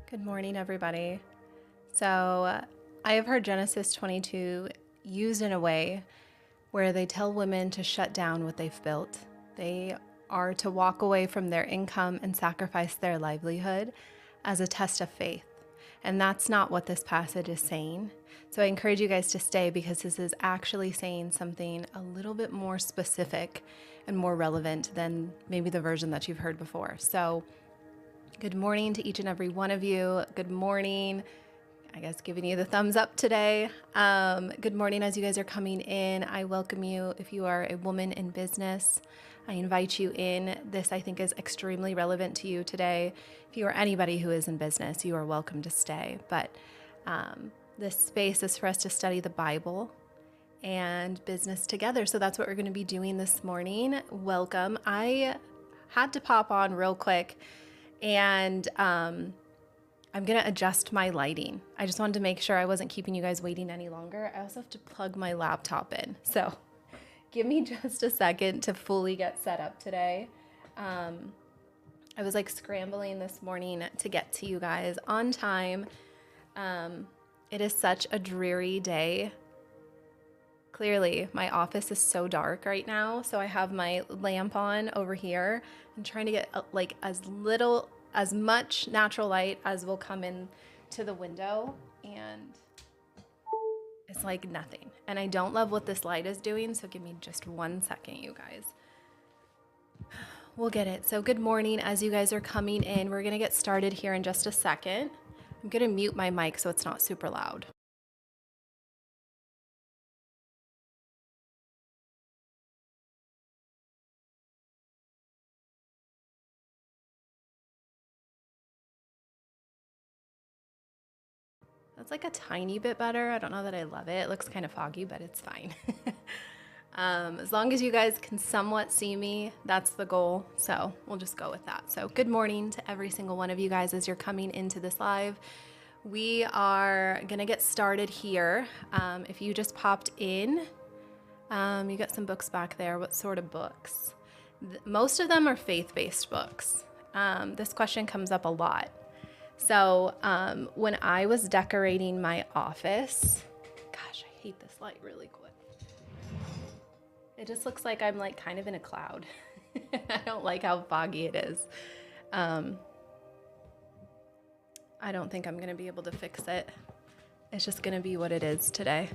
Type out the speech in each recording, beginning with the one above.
Good morning, everybody. So, I have heard Genesis 22 used in a way where they tell women to shut down what they've built. They are to walk away from their income and sacrifice their livelihood as a test of faith. And that's not what this passage is saying. So, I encourage you guys to stay because this is actually saying something a little bit more specific and more relevant than maybe the version that you've heard before. So, good morning to each and every one of you. Good morning. I guess giving you the thumbs up today. Good morning as you guys are coming in. I welcome you if you are a woman in business. I invite you in. This, I think, is extremely relevant to you today. If you are anybody who is in business, you are welcome to stay. But this space is for us to study the Bible and business together. So that's what we're going to be doing this morning. Welcome. I had to pop on real quick and I'm going to adjust my lighting. I just wanted to make sure I wasn't keeping you guys waiting any longer. I also have to plug my laptop in. So give me just a second to fully get set up today. I was like scrambling this morning to get to you guys on time. It is such a dreary day. Clearly, my office is so dark right now, so I have my lamp on over here and trying to get like as much natural light as will come in to the window, and it's like nothing. And I don't love what this light is doing, so give me just 1 second, you guys. We'll get it. So good morning as you guys are coming in. We're gonna get started here in just a second. I'm gonna mute my mic so it's not super loud. That's like a tiny bit better. I don't know that I love it. It looks kind of foggy, but it's fine. As long as you guys can somewhat see me, that's the goal. So we'll just go with that. So good morning to every single one of you guys as you're coming into this live. We are going to get started here. If you just popped in, you got some books back there. What sort of books? Most of them are faith-based books. This question comes up a lot. So when I was decorating my office, gosh, I hate this light really quick. It just looks like I'm like kind of in a cloud. I don't like how foggy it is. I don't think I'm going to be able to fix it. It's just going to be what it is today.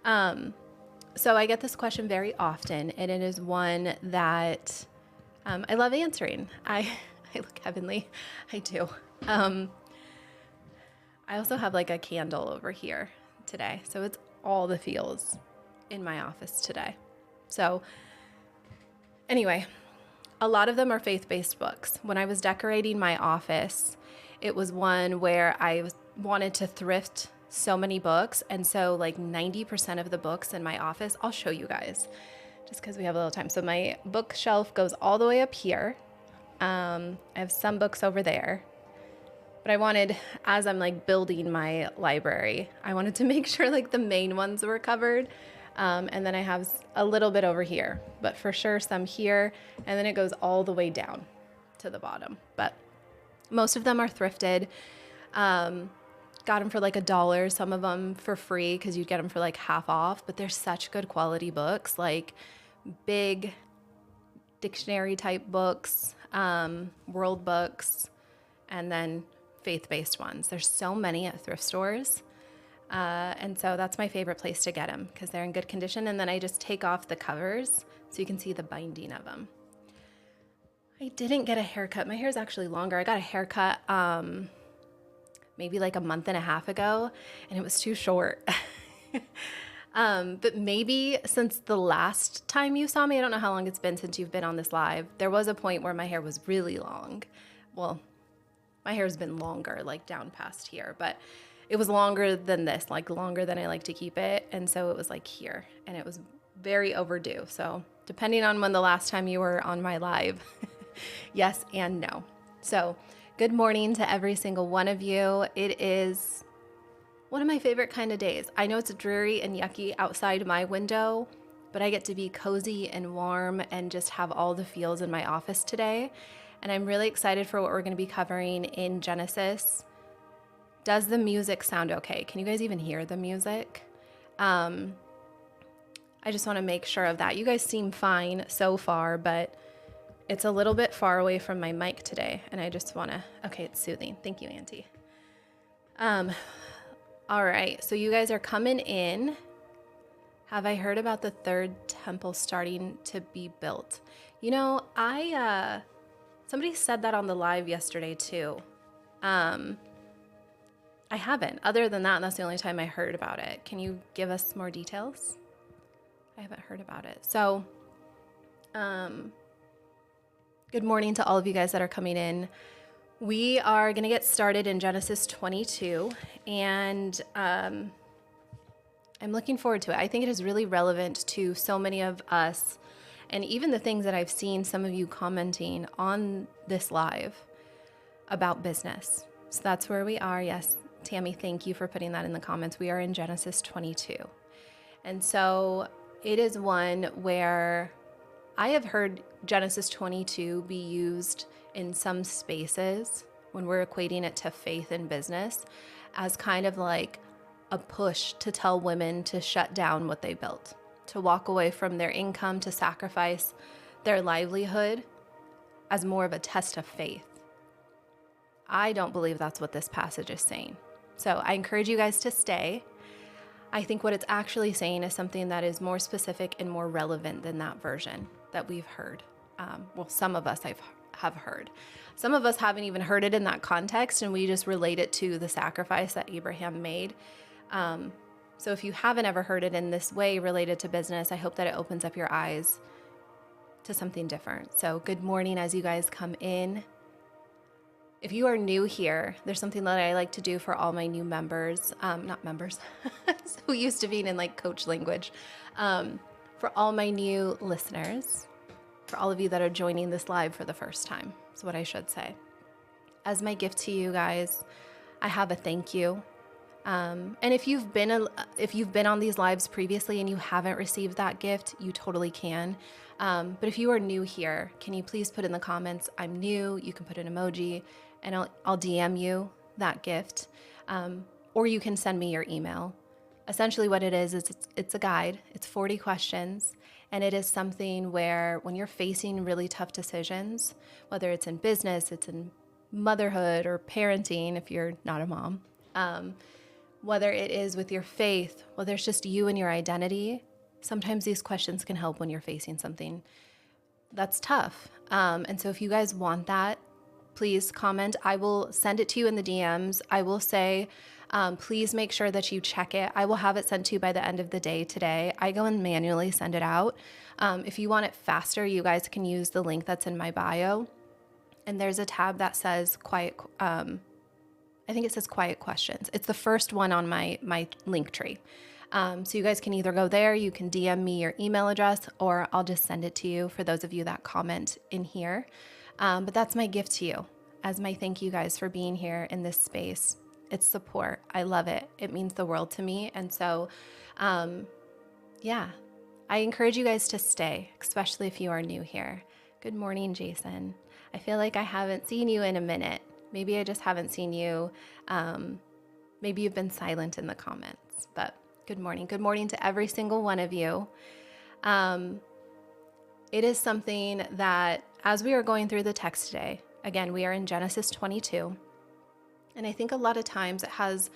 So I get this question very often, and it is one that I love answering. I look heavenly. I do. I also have like a candle over here today. So it's all the feels in my office today. So anyway, a lot of them are faith-based books. When I was decorating my office, it was one where I wanted to thrift so many books. And so like 90% of the books in my office, I'll show you guys just because we have a little time. So my bookshelf goes all the way up here. I have some books over there, but I wanted, as I'm like building my library, I wanted to make sure like the main ones were covered. And then I have a little bit over here, but for sure some here, and then it goes all the way down to the bottom. But most of them are thrifted. Got them for like $1, some of them for free because you'd get them for like half off, but they're such good quality books, like big dictionary type books, world books, and then faith-based ones. There's so many at thrift stores. And so that's my favorite place to get them because they're in good condition. And then I just take off the covers so you can see the binding of them. I didn't get a haircut. My hair is actually longer. I got a haircut maybe like a month and a half ago, and it was too short. But maybe since the last time you saw me, I don't know how long it's been since you've been on this live, there was a point where my hair was really long. Well, my hair's been longer, like down past here, but it was longer than this, like longer than I like to keep it. And so it was like here, and it was very overdue. So depending on when the last time you were on my live, yes and no. So good morning to every single one of you. It is one of my favorite kind of days. I know it's dreary and yucky outside my window, but I get to be cozy and warm and just have all the feels in my office today. And I'm really excited for what we're going to be covering in Genesis Does the music sound okay? Can you guys even hear the music? I just want to make sure of that. You guys seem fine so far, but it's a little bit far away from my mic today, and I just want to, okay, it's soothing. Thank you, Auntie. All right, so you guys are coming in. Have I heard about the third temple starting to be built? You know, somebody said that on the live yesterday too. I haven't. Other than that, that's the only time I heard about it. Can you give us more details? I haven't heard about it. So, good morning to all of you guys that are coming in. We are going to get started in Genesis 22, and I'm looking forward to it. I think it is really relevant to so many of us, and even the things that I've seen some of you commenting on this live about business. So that's where we are. Yes, Tammy, thank you for putting that in the comments. We are in Genesis 22. And so it is one where I have heard Genesis 22 be used in some spaces when we're equating it to faith in business as kind of like a push to tell women to shut down what they built, to walk away from their income, to sacrifice their livelihood as more of a test of faith. I don't believe that's what this passage is saying. So I encourage you guys to stay. I think what it's actually saying is something that is more specific and more relevant than that version that we've heard. Well, some of us have heard. Some of us haven't even heard it in that context, and we just relate it to the sacrifice that Abraham made. So if you haven't ever heard it in this way related to business, I hope that it opens up your eyes to something different. So good morning as you guys come in. If you are new here, there's something that I like to do for all my new members, not members, so used to being in like coach language, for all my new listeners, for all of you that are joining this live for the first time, is what I should say. As my gift to you guys, I have a thank you. And if you've been on these lives previously and you haven't received that gift, you totally can. But if you are new here, can you please put in the comments, I'm new? You can put an emoji, and I'll DM you that gift. Or you can send me your email. Essentially what it is it's a guide. It's 40 questions. And it is something where when you're facing really tough decisions, whether it's in business, it's in motherhood or parenting, if you're not a mom, whether it is with your faith, whether it's just you and your identity, sometimes these questions can help when you're facing something that's tough. And so if you guys want that, please comment. I will send it to you in the DMs. I will say, please make sure that you check it. I will have it sent to you by the end of the day today. I go and manually send it out. If you want it faster, you guys can use the link that's in my bio. And there's a tab that says quiet, I think it says quiet questions. It's the first one on my link tree. So you guys can either go there, you can DM me your email address, or I'll just send it to you for those of you that comment in here. But that's my gift to you as my thank you guys for being here in this space. It's support. I love it. It means the world to me. And so, yeah, I encourage you guys to stay, especially if you are new here. Good morning, Jason. I feel like I haven't seen you in a minute. Maybe I just haven't seen you. Maybe you've been silent in the comments, but good morning. Good morning to every single one of you. It is something that as we are going through the text today, again, we are in Genesis 22. And I think a lot of times it has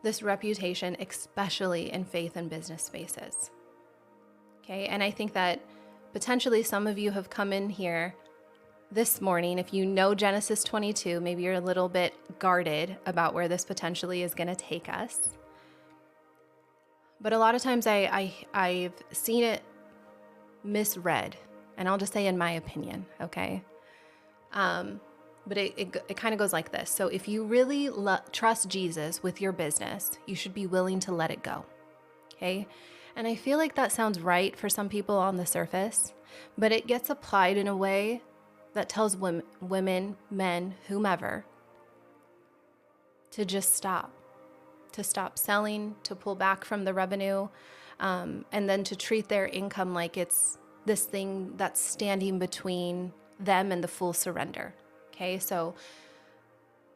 this reputation, especially in faith and business spaces. Okay. And I think that potentially some of you have come in here this morning. If you know Genesis 22, maybe you're a little bit guarded about where this potentially is going to take us. But a lot of times I've seen it misread, and I'll just say in my opinion, okay? But it kind of goes like this. So if you really trust Jesus with your business, you should be willing to let it go, okay? And I feel like that sounds right for some people on the surface, but it gets applied in a way that tells women, men, whomever, to just stop, to stop selling, to pull back from the revenue, and then to treat their income like it's this thing that's standing between them and the full surrender. Okay, so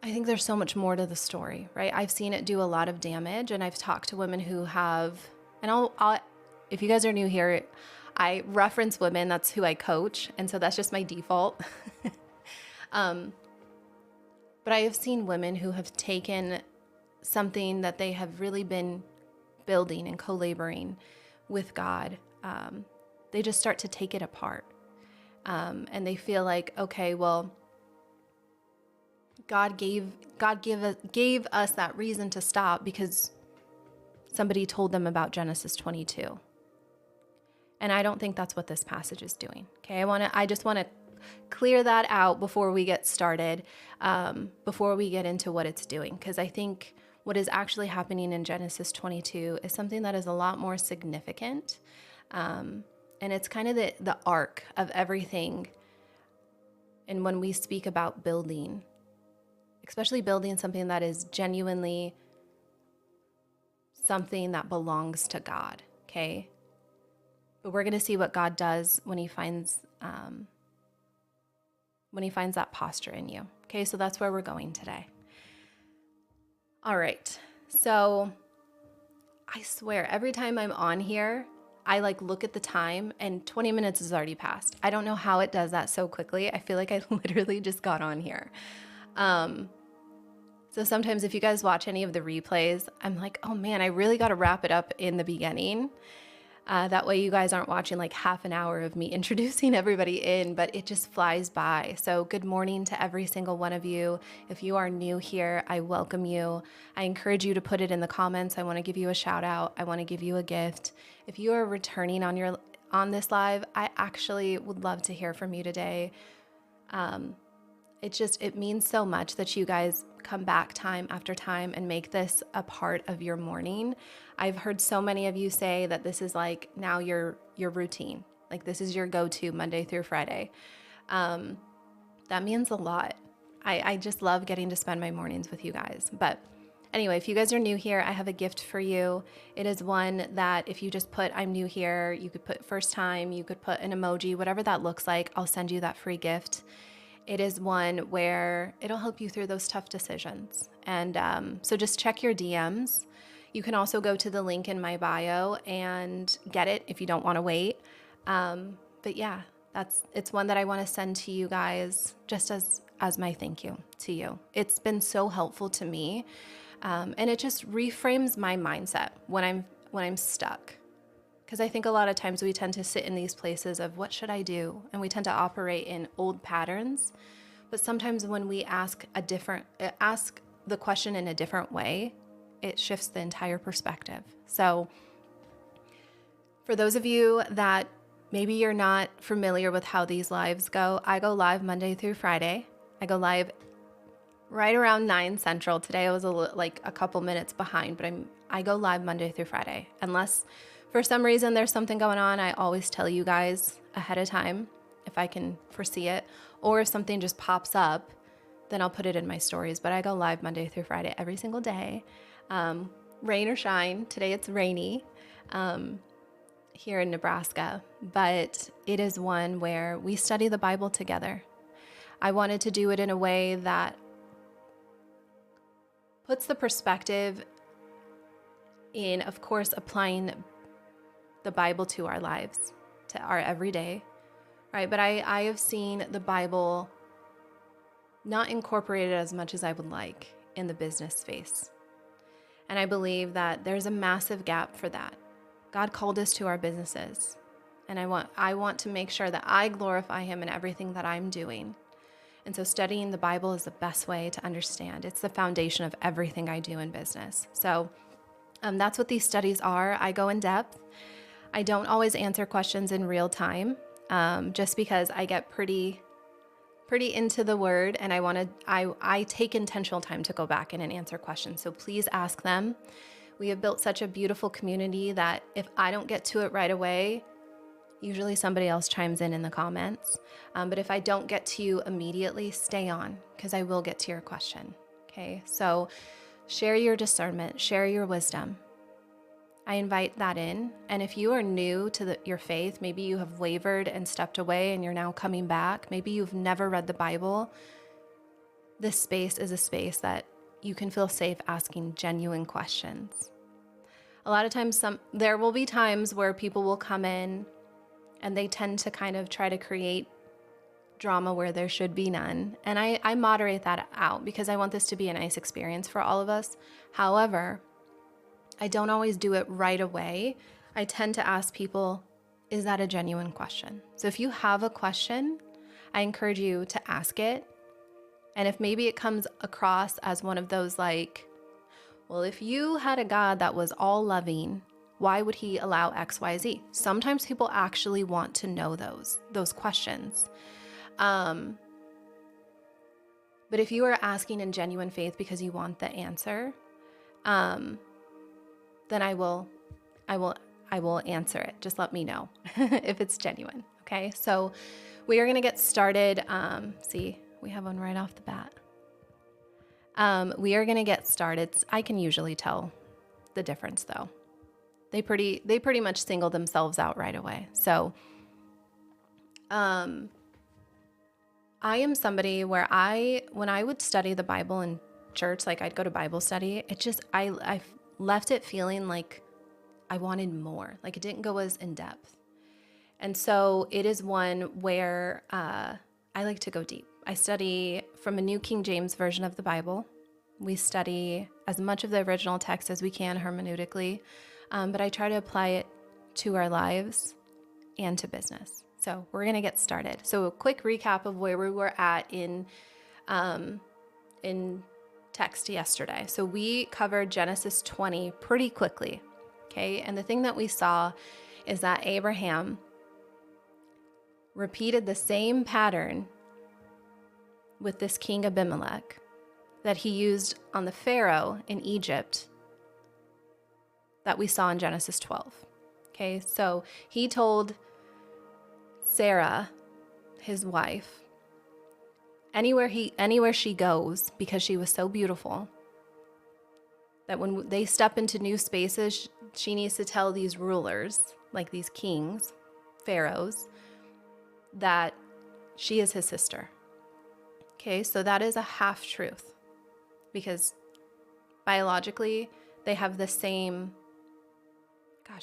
I think there's so much more to the story, right? I've seen it do a lot of damage, and I've talked to women who have, and I'll if you guys are new here, I reference women. That's who I coach, and so that's just my default. But I have seen women who have taken something that they have really been building and co-laboring with God. They just start to take it apart, and they feel like, okay, well, God gave us that reason to stop because somebody told them about Genesis 22. And I don't think that's what this passage is doing. Okay, I just want to clear that out before we get started, before we get into what it's doing, because I think what is actually happening in Genesis 22 is something that is a lot more significant, and it's kind of the arc of everything. And when we speak about building, especially building something that is genuinely something that belongs to God, okay? But we're going to see what God does when he finds that posture in you. Okay, so that's where we're going today. All right. So I swear every time I'm on here, I look at the time and 20 minutes has already passed. I don't know how it does that so quickly. I feel like I literally just got on here. So sometimes if you guys watch any of the replays, I'm like, oh man, I really got to wrap it up in the beginning. That way you guys aren't watching half an hour of me introducing everybody in, but it just flies by. So good morning to every single one of you. If you are new here, I welcome you. I encourage you to put it in the comments. I want to give you a shout out. I want to give you a gift. If you are returning on this live, I actually would love to hear from you today. It means so much that you guys come back time after time and make this a part of your morning. I've heard so many of you say that this is now your routine. This is your go-to Monday through Friday. That means a lot. I just love getting to spend my mornings with you guys. But anyway, if you guys are new here, I have a gift for you. It is one that if you just put I'm new here, you could put first time, you could put an emoji, whatever that looks like, I'll send you that free gift. It is one where it'll help you through those tough decisions. And so just check your DMs. You can also go to the link in my bio and get it if you don't want to wait. But yeah, it's one that I want to send to you guys just as my thank you to you. It's been so helpful to me. And it just reframes my mindset when I'm stuck. Because I think a lot of times we tend to sit in these places of what should I do? And we tend to operate in old patterns. But sometimes when we ask the question in a different way, it shifts the entire perspective. So for those of you that maybe you're not familiar with how these lives go, I go live Monday through Friday. I go live right around 9 Central. Today I was a couple minutes behind, but I go live Monday through Friday. Unless for some reason there's something going on, I always tell you guys ahead of time if I can foresee it. Or if something just pops up, then I'll put it in my stories. But I go live Monday through Friday every single day. Rain or shine. Today it's rainy here in Nebraska. But it is one where we study the Bible together. I wanted to do it in a way that puts the perspective in, of course, applying the Bible to our lives, to our everyday, right? But I have seen the Bible not incorporated as much as I would like in the business space. And I believe that there's a massive gap for that. God called us to our businesses. And I want to make sure that I glorify him in everything that I'm doing. And so studying the Bible is the best way to understand. It's the foundation of everything I do in business. So that's what these studies are. I go in depth. I don't always answer questions in real time, just because I get pretty into the word, and I take intentional time to go back in and answer questions. So please ask them. We have built such a beautiful community that if I don't get to it right away, usually somebody else chimes in the comments. But if I don't get to you immediately, stay on, because I will get to your question. Okay, so share your discernment, share your wisdom. I invite that in. And if you are new to your faith, maybe you have wavered and stepped away and you're now coming back. Maybe you've never read the Bible. this space is a space that you can feel safe asking genuine questions. A lot of times there will be times where people will come in and they tend to kind of try to create drama where there should be none. And I moderate that out because I want this to be a nice experience for all of us. However, I don't always do it right away. I tend to ask people, is that a genuine question? So if you have a question, I encourage you to ask it. And if maybe it comes across as one of those like, well, if you had a God that was all loving, why would he allow X, Y, Z? Sometimes people actually want to know those questions. But if you are asking in genuine faith because you want the answer, then I will answer it. Just let me know if it's genuine. Okay. So we are going to get started. See, we have one right off the bat. We are going to get started. I can usually tell the difference though. They pretty much single themselves out right away. So, I am somebody where when I would study the Bible in church, like I'd go to Bible study, I left it feeling like I wanted more, like it didn't go as in depth. And so it is one where I like to go deep. I study from a New King James version of the Bible. We study as much of the original text as we can hermeneutically, but I try to apply it to our lives and to business. So we're going to get started. So a quick recap of where we were at in text yesterday. So we covered Genesis 20 pretty quickly, okay? And the thing that we saw is that Abraham repeated the same pattern with this king Abimelech that he used on the Pharaoh in Egypt that we saw in Genesis 12. Okay, so he told Sarah, his wife, anywhere she goes, because she was so beautiful, that when they step into new spaces, she needs to tell these rulers, like these kings, pharaohs, that she is his sister. Okay, so that is a half-truth because biologically they have the same,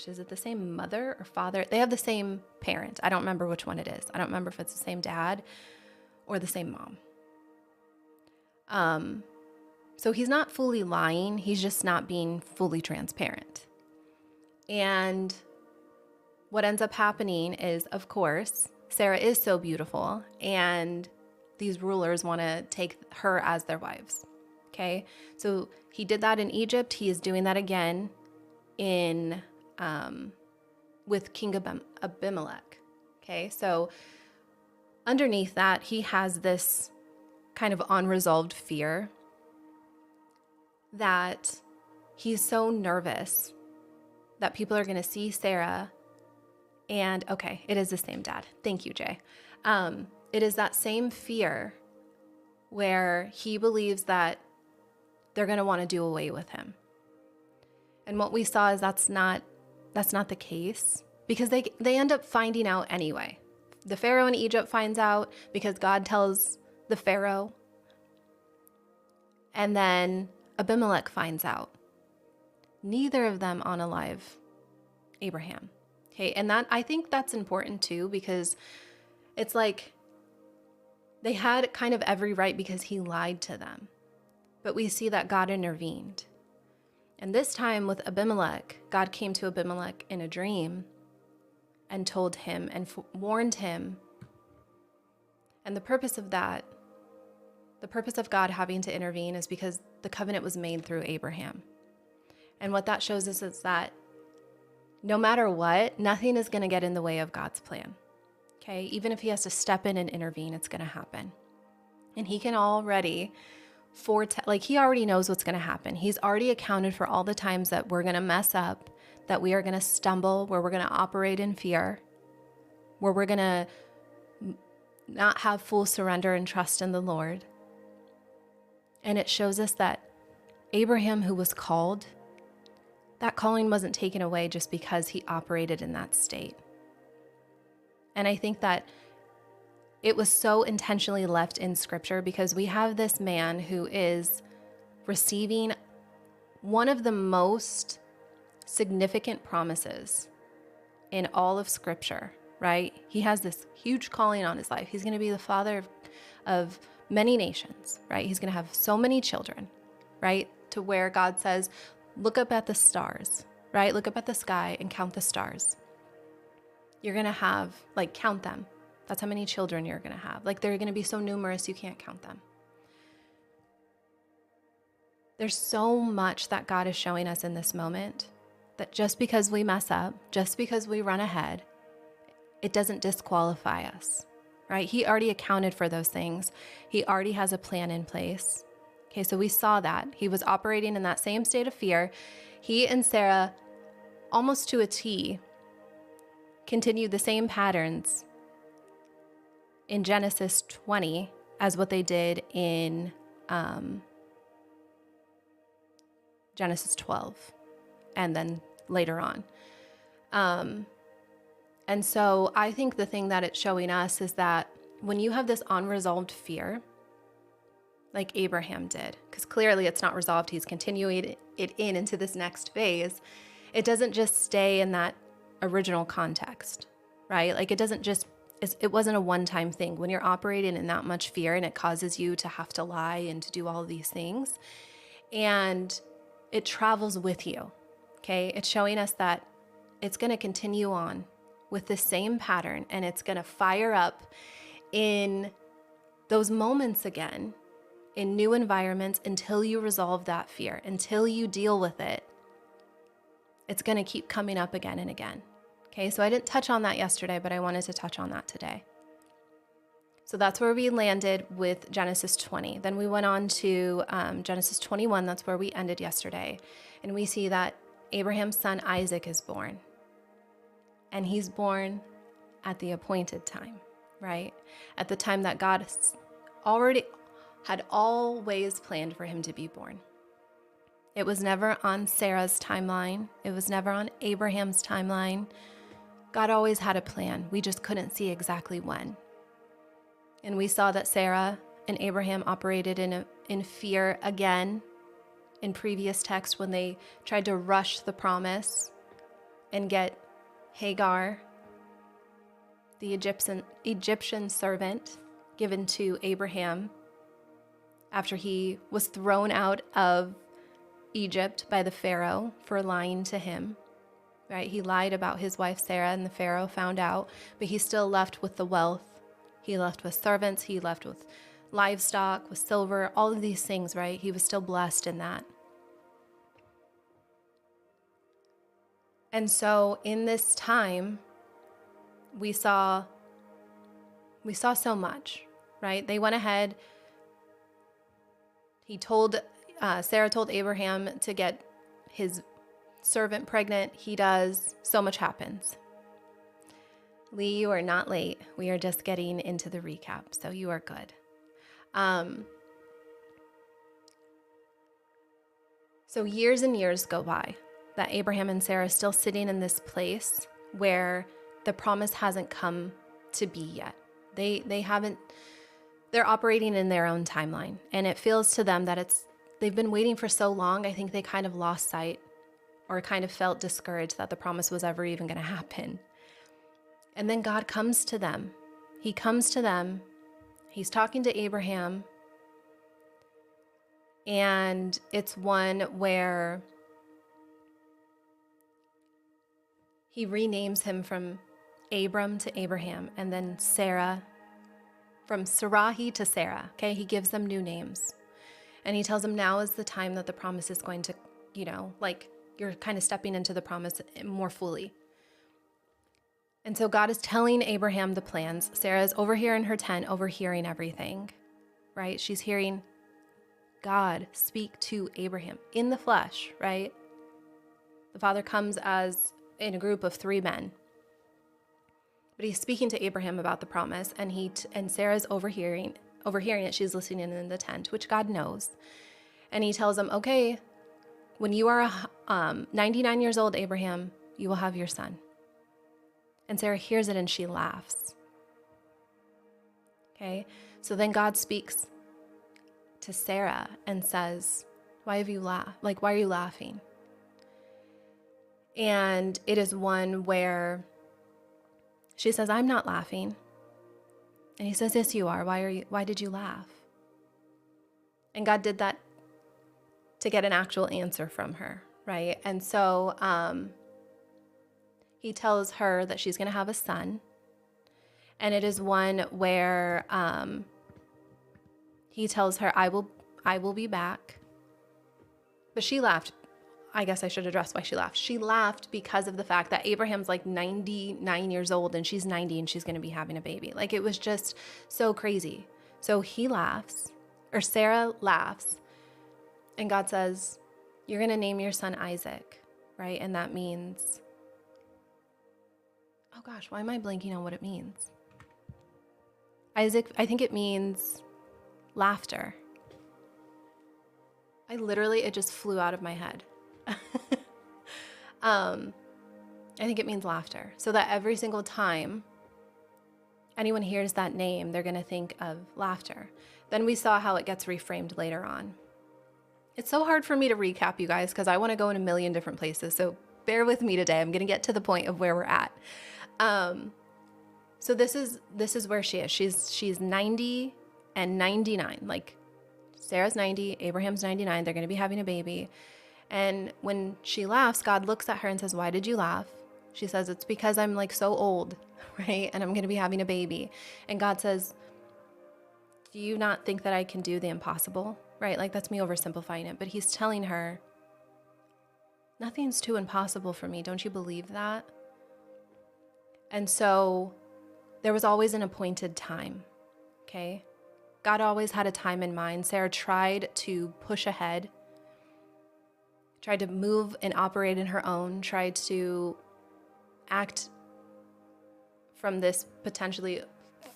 is it the same mother or father? They have the same parent. I don't remember which one it is. I don't remember if it's the same dad or the same mom. So he's not fully lying. He's just not being fully transparent. And what ends up happening is, of course, Sarah is so beautiful and these rulers want to take her as their wives. Okay. So he did that in Egypt. He is doing that again with King Abimelech. Okay. So underneath that, he has this kind of unresolved fear that he's so nervous that people are going to see Sarah and, okay, it is the same dad. Thank you, Jay. It is that same fear where he believes that they're going to want to do away with him. And what we saw is that's not the case because they end up finding out anyway. The Pharaoh in Egypt finds out because God tells the Pharaoh. And then Abimelech finds out. Neither of them unalive Abraham. Okay, and I think that's important too because it's like they had kind of every right because he lied to them. But we see that God intervened. And this time with Abimelech, God came to Abimelech in a dream and told him and warned him. And the purpose of that, the purpose of God having to intervene is because the covenant was made through Abraham. And what that shows us is that no matter what, nothing is going to get in the way of God's plan. Okay, even if he has to step in and intervene, it's going to happen. And he can already he already knows what's going to happen. He's already accounted for all the times that we're going to mess up, that we are going to stumble, where we're going to operate in fear, where we're going to not have full surrender and trust in the Lord. And it shows us that Abraham, who was called, that calling wasn't taken away just because he operated in that state. And I think that it was so intentionally left in scripture because we have this man who is receiving one of the most significant promises in all of scripture, right? He has this huge calling on his life. He's going to be the father of many nations, right? He's going to have so many children, right? To where God says, look up at the stars, right? Look up at the sky and count the stars. You're going to have, like, count them. That's how many children you're going to have. Like, they're going to be so numerous you can't count them. There's so much that God is showing us in this moment that just because we mess up, just because we run ahead, it doesn't disqualify us, right? He already accounted for those things. He already has a plan in place. Okay, so we saw that. He was operating in that same state of fear. He and Sarah, almost to a T, continued the same patterns in Genesis 20 as what they did in Genesis 12, and then later on. And so I think the thing that it's showing us is that when you have this unresolved fear, like Abraham did, because clearly it's not resolved, he's continuing it into this next phase, it doesn't just stay in that original context, right? Like it wasn't a one-time thing. When you're operating in that much fear and it causes you to have to lie and to do all of these things, and it travels with you, okay? It's showing us that it's going to continue on with the same pattern, and it's going to fire up in those moments again, in new environments, until you resolve that fear, until you deal with it. It's going to keep coming up again and again. Okay, so I didn't touch on that yesterday, but I wanted to touch on that today. So that's where we landed with Genesis 20. Then we went on to Genesis 21. That's where we ended yesterday. And we see that Abraham's son Isaac is born. And he's born at the appointed time, right? At the time that God already had always planned for him to be born. It was never on Sarah's timeline. It was never on Abraham's timeline. God always had a plan. We just couldn't see exactly when. And we saw that Sarah and Abraham operated in fear again in previous texts when they tried to rush the promise and get Hagar, the Egyptian servant, given to Abraham after he was thrown out of Egypt by the Pharaoh for lying to him, right? He lied about his wife Sarah, and the Pharaoh found out, but he still left with the wealth. He left with servants, he left with livestock, with silver, all of these things, right? He was still blessed in that. And so in this time, we saw so much, right? They went ahead. Sarah told Abraham to get his servant pregnant. He does. So much happens. Lee, you are not late. We are just getting into the recap, so you are good. So years and years go by that Abraham and Sarah are still sitting in this place where the promise hasn't come to be yet. They're operating in their own timeline, and it feels to them that they've been waiting for so long. I think they kind of lost sight or kind of felt discouraged that the promise was ever even going to happen. And then God comes to them. He comes to them. He's talking to Abraham. And it's one where he renames him from Abram to Abraham, and then Sarah, from Sarai to Sarah. Okay, he gives them new names. And he tells them now is the time that the promise is going to, you're kind of stepping into the promise more fully. And so God is telling Abraham the plans. Sarah is over here in her tent, overhearing everything, right? She's hearing God speak to Abraham in the flesh, right? The Father comes as in a group of 3 men. But he's speaking to Abraham about the promise, and Sarah's overhearing it. She's listening in the tent, which God knows. And he tells him, okay, when you are 99 years old, Abraham, you will have your son. And Sarah hears it and she laughs. Okay. So then God speaks to Sarah and says, why have you laughed? Like, why are you laughing? And it is one where she says, I'm not laughing. And he says, yes, you are. Why did you laugh? And God did that to get an actual answer from her, right? And so he tells her that she's going to have a son. And it is one where he tells her, I will be back. But she laughed. I guess I should address why she laughed. She laughed because of the fact that Abraham's like 99 years old and she's 90 and she's going to be having a baby. Like, it was just so crazy. So he laughs, or Sarah laughs, and God says, you're going to name your son Isaac, right? And that means, oh gosh, why am I blanking on what it means? Isaac, I think it means laughter. It just flew out of my head. I think it means laughter. So that every single time anyone hears that name, they're going to think of laughter. Then we saw how it gets reframed later on. It's so hard for me to recap, you guys, because I want to go in a million different places. So bear with me today. I'm going to get to the point of where we're at. So this is where she is. She's 90 and 99. Like, Sarah's 90, Abraham's 99. They're going to be having a baby. And when she laughs, God looks at her and says, why did you laugh? She says, it's because I'm like so old, right? And I'm going to be having a baby. And God says, do you not think that I can do the impossible? Right? Like, that's me oversimplifying it. But he's telling her, nothing's too impossible for me. Don't you believe that? And so there was always an appointed time. Okay? God always had a time in mind. Sarah tried to push ahead, tried to move and operate in her own, tried to act from this potentially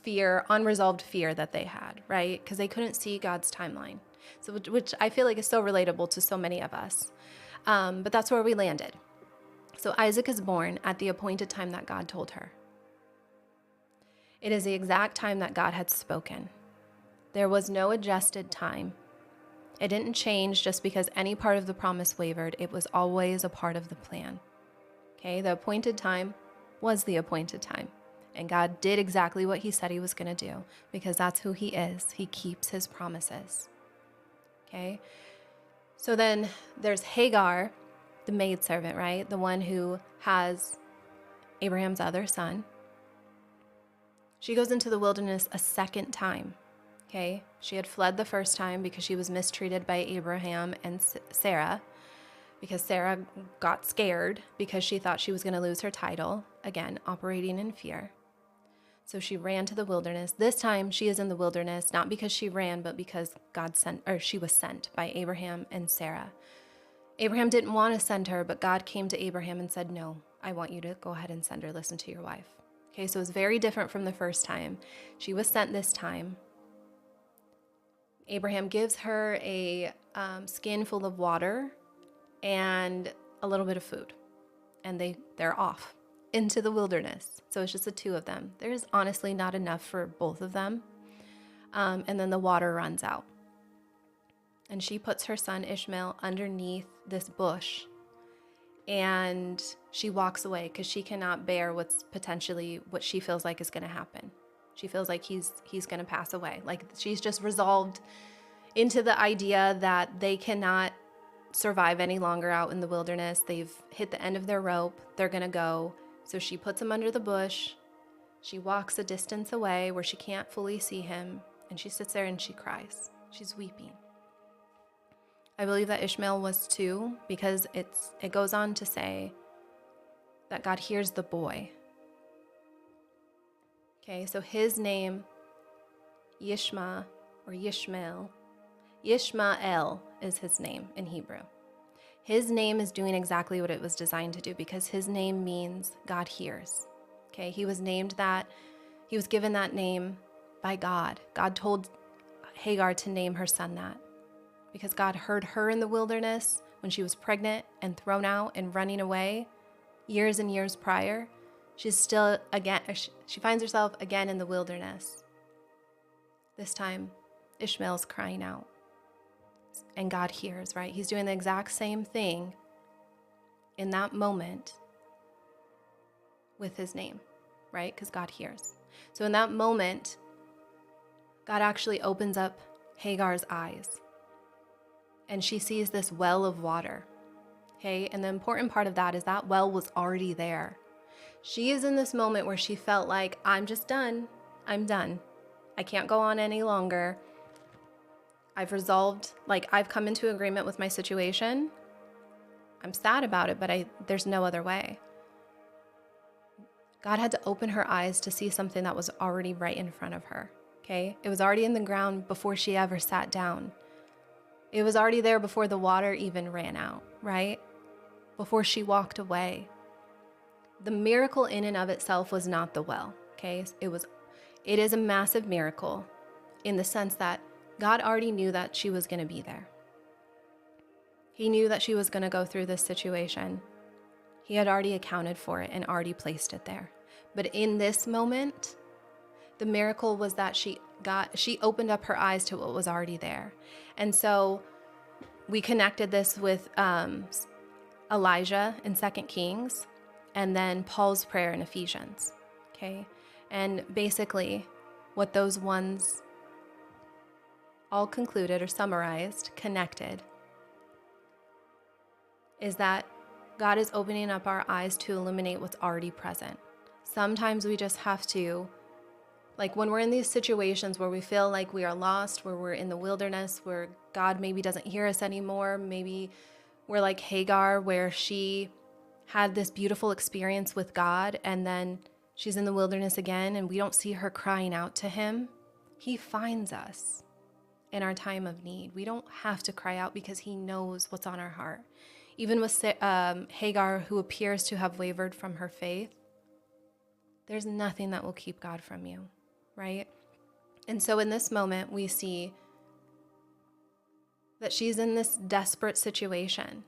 unresolved fear that they had, right? Because they couldn't see God's timeline. So, which I feel like is so relatable to so many of us. But that's where we landed. So Isaac is born at the appointed time that God told her. It is the exact time that God had spoken. There was no adjusted time. It didn't change just because any part of the promise wavered. It was always a part of the plan. Okay, the appointed time was the appointed time. And God did exactly what he said he was going to do, because that's who he is. He keeps his promises. Okay, so then there's Hagar, the maidservant, right? The one who has Abraham's other son. She goes into the wilderness a second time. Okay, she had fled the first time because she was mistreated by Abraham and Sarah, because Sarah got scared because she thought she was going to lose her title, again, operating in fear. So she ran to the wilderness. This time she is in the wilderness, not because she ran, but because she was sent by Abraham and Sarah. Abraham didn't want to send her, but God came to Abraham and said, no, I want you to go ahead and send her. Listen to your wife. Okay, so it's very different from the first time. She was sent this time. Abraham gives her a skin full of water and a little bit of food, and they're off into the wilderness. So it's just the two of them. There's honestly not enough for both of them. And then the water runs out. And she puts her son Ishmael underneath this bush, and she walks away because she cannot bear what she feels like is going to happen. She feels like he's going to pass away. Like, she's just resolved into the idea that they cannot survive any longer out in the wilderness. They've hit the end of their rope. They're going to go. So she puts him under the bush. She walks a distance away where she can't fully see him, and she sits there and she cries. She's weeping. I believe that Ishmael was too, because it goes on to say that God hears the boy. Okay, so his name, Yishma or Yishmael, Yishmael is his name in Hebrew. His name is doing exactly what it was designed to do, because his name means God hears. Okay, he was named that. He was given that name by God. God told Hagar to name her son that, because God heard her in the wilderness when she was pregnant and thrown out and running away years and years prior. She finds herself again in the wilderness. This time, Ishmael's crying out. And God hears, right? He's doing the exact same thing in that moment with his name, right? Because God hears. So in that moment, God actually opens up Hagar's eyes, and she sees this well of water. Okay, and the important part of that is that well was already there. She is in this moment where she felt like, I'm just done. I'm done. I can't go on any longer. I've resolved, like I've come into agreement with my situation. I'm sad about it, but there's no other way. God had to open her eyes to see something that was already right in front of her. Okay, it was already in the ground before she ever sat down. It was already there before the water even ran out, right? Before she walked away. The miracle in and of itself was not the well, okay? It is a massive miracle in the sense that God already knew that she was going to be there. He knew that she was going to go through this situation. He had already accounted for it and already placed it there. But in this moment, the miracle was that she opened up her eyes to what was already there. And so we connected this with Elijah in 2 Kings, and then Paul's prayer in Ephesians, okay? And basically what those ones all concluded or summarized, connected, is that God is opening up our eyes to illuminate what's already present. Sometimes we just have to, like when we're in these situations where we feel like we are lost, where we're in the wilderness, where God maybe doesn't hear us anymore, maybe we're like Hagar, where she had this beautiful experience with God and then she's in the wilderness again and we don't see her crying out to him. He finds us in our time of need. We don't have to cry out because he knows what's on our heart. Even with Hagar, who appears to have wavered from her faith, there's nothing that will keep God from you, right? And so in this moment, we see that she's in this desperate situation.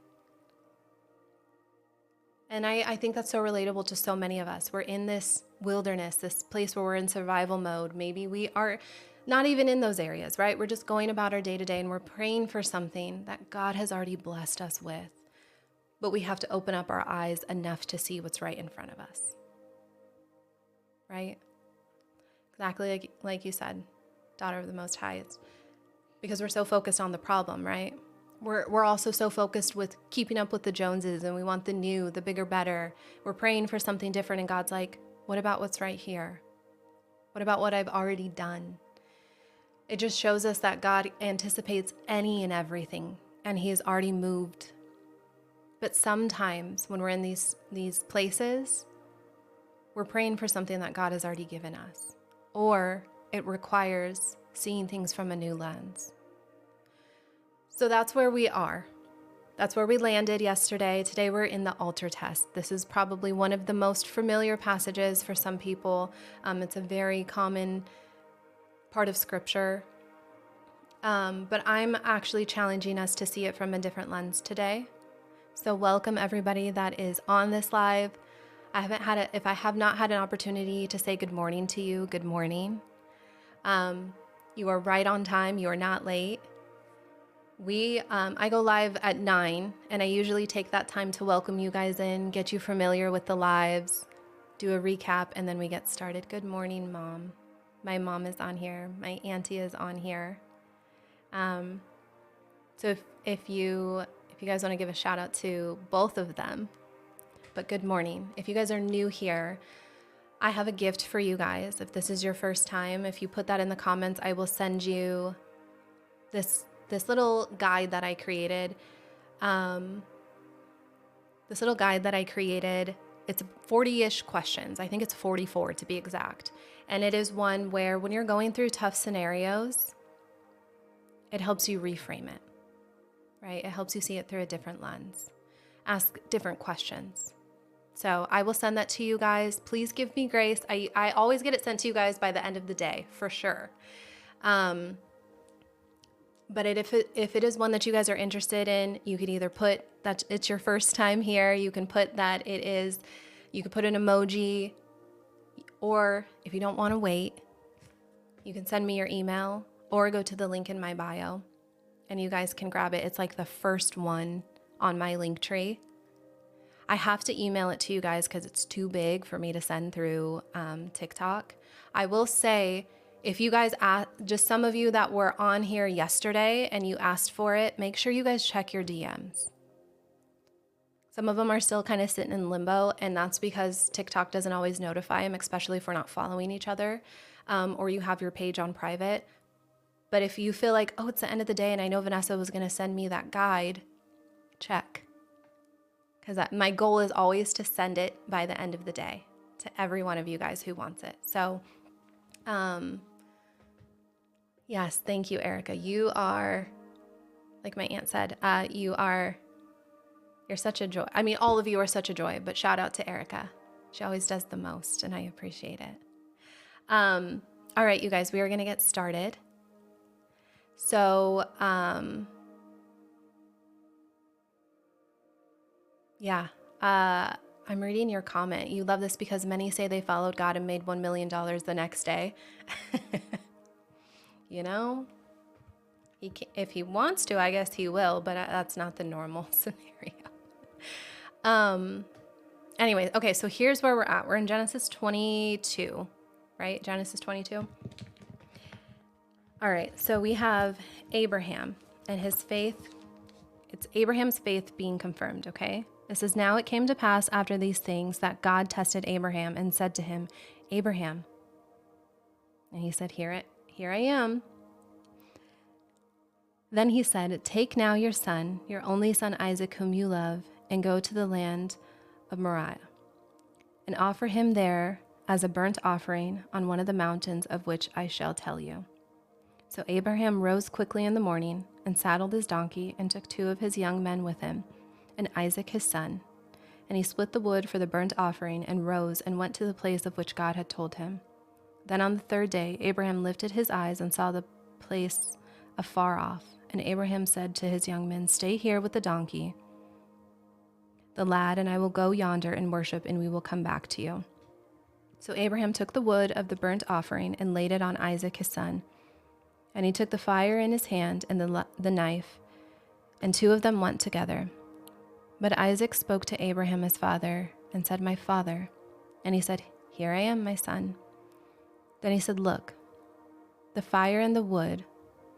And I think that's so relatable to so many of us. We're in this wilderness, this place where we're in survival mode. Maybe we are not even in those areas, right? We're just going about our day to day and we're praying for something that God has already blessed us with. But we have to open up our eyes enough to see what's right in front of us. Right? Exactly like you said, daughter of the Most High. It's because we're so focused on the problem, right? We're also so focused with keeping up with the Joneses and we want the new, the bigger, better. We're praying for something different and God's like, what about what's right here? What about what I've already done? It just shows us that God anticipates any and everything and he has already moved. But sometimes when we're in these places, we're praying for something that God has already given us, or it requires seeing things from a new lens. So that's where we are. That's where we landed yesterday. Today we're in the altar test. This is probably one of the most familiar passages for some people. It's a very common part of scripture. But I'm actually challenging us to see it from a different lens today. So welcome everybody that is on this live. If I have not had an opportunity to say good morning to you, good morning. You are right on time. You are not late. I go live at 9, and I usually take that time to welcome you guys in, get you familiar with the lives, do a recap, and then we get started. Good morning, Mom. My mom is on here. My auntie is on here. So if you guys want to give a shout out to both of them, but good morning. If you guys are new here, I have a gift for you guys. If this is your first time, if you put that in the comments, I will send you this little guide that I created. It's 40-ish questions. I think it's 44 to be exact. And it is one where when you're going through tough scenarios, it helps you reframe it, right? It helps you see it through a different lens. Ask different questions. So I will send that to you guys. Please give me grace. I always get it sent to you guys by the end of the day, for sure. But if it is one that you guys are interested in, you can either put that it's your first time here. You can put that you can put an emoji, or if you don't want to wait, you can send me your email or go to the link in my bio and you guys can grab it. It's like the first one on my link tree. I have to email it to you guys because it's too big for me to send through TikTok. I will say, if you guys, just some of you that were on here yesterday and you asked for it, make sure you guys check your DMs. Some of them are still kind of sitting in limbo, and that's because TikTok doesn't always notify them, especially if we're not following each other, or you have your page on private. But if you feel like, oh, it's the end of the day and I know Vanessa was going to send me that guide, check. Because my goal is always to send it by the end of the day to every one of you guys who wants it. So, yes, thank you, Erica. You are, like my aunt said, you're such a joy. I mean, all of you are such a joy, but shout out to Erica. She always does the most, and I appreciate it. All right, you guys, we are going to get started. So, yeah, I'm reading your comment. You love this because many say they followed God and made $1 million the next day. You know, if he wants to, I guess he will, but that's not the normal scenario. Anyways, okay, so here's where we're at. We're in Genesis 22, right? Genesis 22. All right, so we have Abraham and his faith. It's Abraham's faith being confirmed, okay? It says, now it came to pass after these things that God tested Abraham and said to him, Abraham. And he said, here I am. Then he said, take now your son, your only son Isaac, whom you love, and go to the land of Moriah, and offer him there as a burnt offering on one of the mountains of which I shall tell you. So Abraham rose quickly in the morning and saddled his donkey and took 2 of his young men with him, and Isaac his son. And he split the wood for the burnt offering and rose and went to the place of which God had told him. Then on the 3rd day, Abraham lifted his eyes and saw the place afar off. And Abraham said to his young men, stay here with the donkey, the lad, and I will go yonder and worship, and we will come back to you. So Abraham took the wood of the burnt offering and laid it on Isaac his son. And he took the fire in his hand and the knife, and 2 of them went together. But Isaac spoke to Abraham his father and said, my father. And he said, here I am, my son. Then he said, look, the fire and the wood,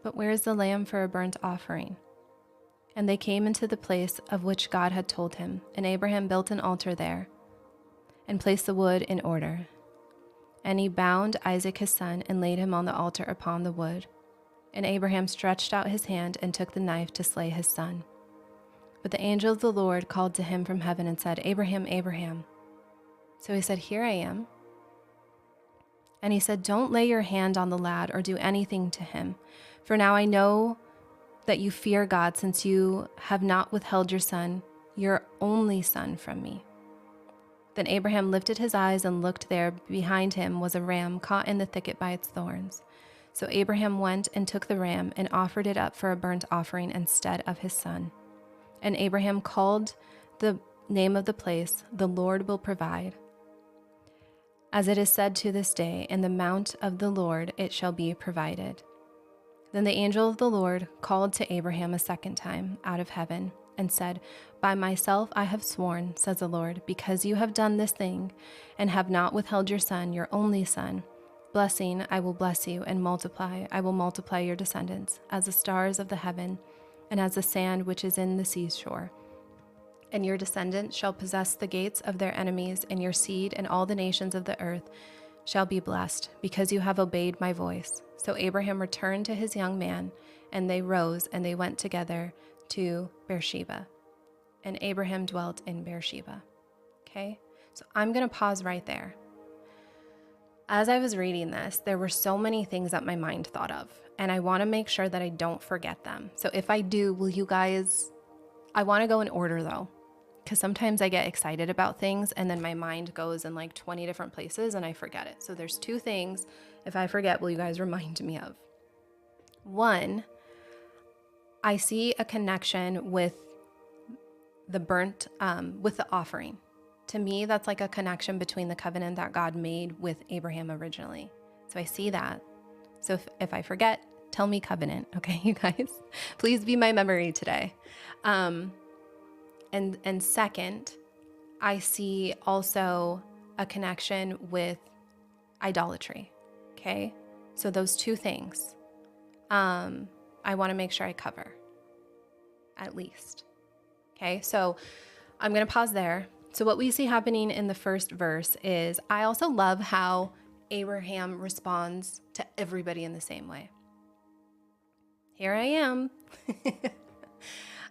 but where is the lamb for a burnt offering? And they came into the place of which God had told him, and Abraham built an altar there and placed the wood in order. And he bound Isaac his son and laid him on the altar upon the wood. And Abraham stretched out his hand and took the knife to slay his son. But the angel of the Lord called to him from heaven and said, Abraham, Abraham. So he said, here I am. And he said, don't lay your hand on the lad or do anything to him. For now I know that you fear God, since you have not withheld your only son from me. Then Abraham lifted his eyes and looked. There behind him was a ram caught in the thicket by its thorns. So Abraham went and took the ram and offered it up for a burnt offering instead of his son. And Abraham called the name of the place, the Lord will provide. As it is said to this day, in the mount of the Lord it shall be provided. Then the angel of the Lord called to Abraham a second time out of heaven and said, by myself I have sworn, says the Lord, because you have done this thing and have not withheld your son, your only son. Blessing, I will bless you, and multiply, I will multiply your descendants, as the stars of the heaven, and as the sand which is in the seashore. And your descendants shall possess the gates of their enemies, and your seed and all the nations of the earth shall be blessed, because you have obeyed my voice. So Abraham returned to his young man, and they rose, and they went together to Beersheba. And Abraham dwelt in Beersheba. Okay, so I'm going to pause right there. As I was reading this, there were so many things that my mind thought of, and I want to make sure that I don't forget them. So if I do, will you guys, I want to go in order though, because sometimes I get excited about things and then my mind goes in like 20 different places and I forget it. So there's 2 things, if I forget, will you guys remind me of? 1, I see a connection with the burnt, with the offering. To me, that's like a connection between the covenant that God made with Abraham originally. So I see that. So if I forget, Tell me covenant, okay, you guys? Please be my memory today. And second, I see also a connection with idolatry, okay? So those two things, I want to make sure I cover, at least. Okay, so I'm going to pause there. So what we see happening in the first verse is, I also love how Abraham responds to everybody in the same way. Here I am.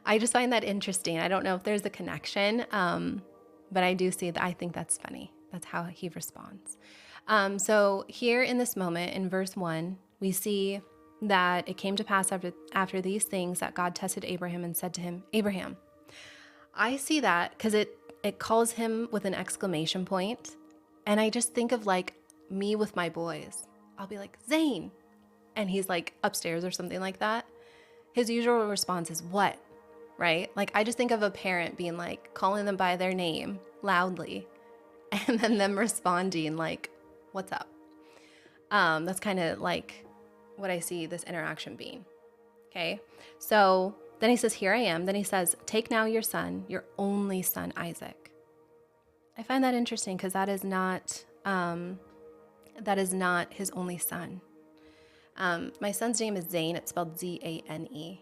I just find that interesting. I don't know if there's a connection, but I do see that. I think that's funny. That's how he responds. So here in this moment, in verse 1, we see that it came to pass after these things that God tested Abraham and said to him, Abraham. I see that because it calls him with an exclamation point. And I just think of like me with my boys. I'll be like, Zane. And he's like upstairs or something like that. His usual response is what? Right? Like I just think of a parent being like calling them by their name loudly and then them responding like, what's up? That's kind of like what I see this interaction being. Okay. So then he says, here I am. Then he says, take now your son, your only son, Isaac. I find that interesting because that is not his only son. My son's name is Zane. It's spelled Zane.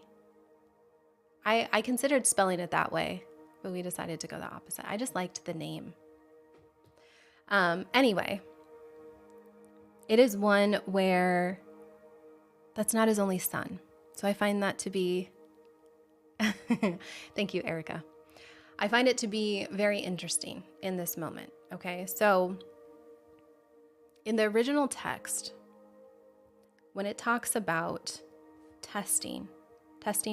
I considered spelling it that way, but we decided to go the opposite. I just liked the name. Anyway, it is one where that's not his only son. So I find that to be, thank you, Erica. I find it to be very interesting in this moment. Okay. So in the original text, when it talks about testing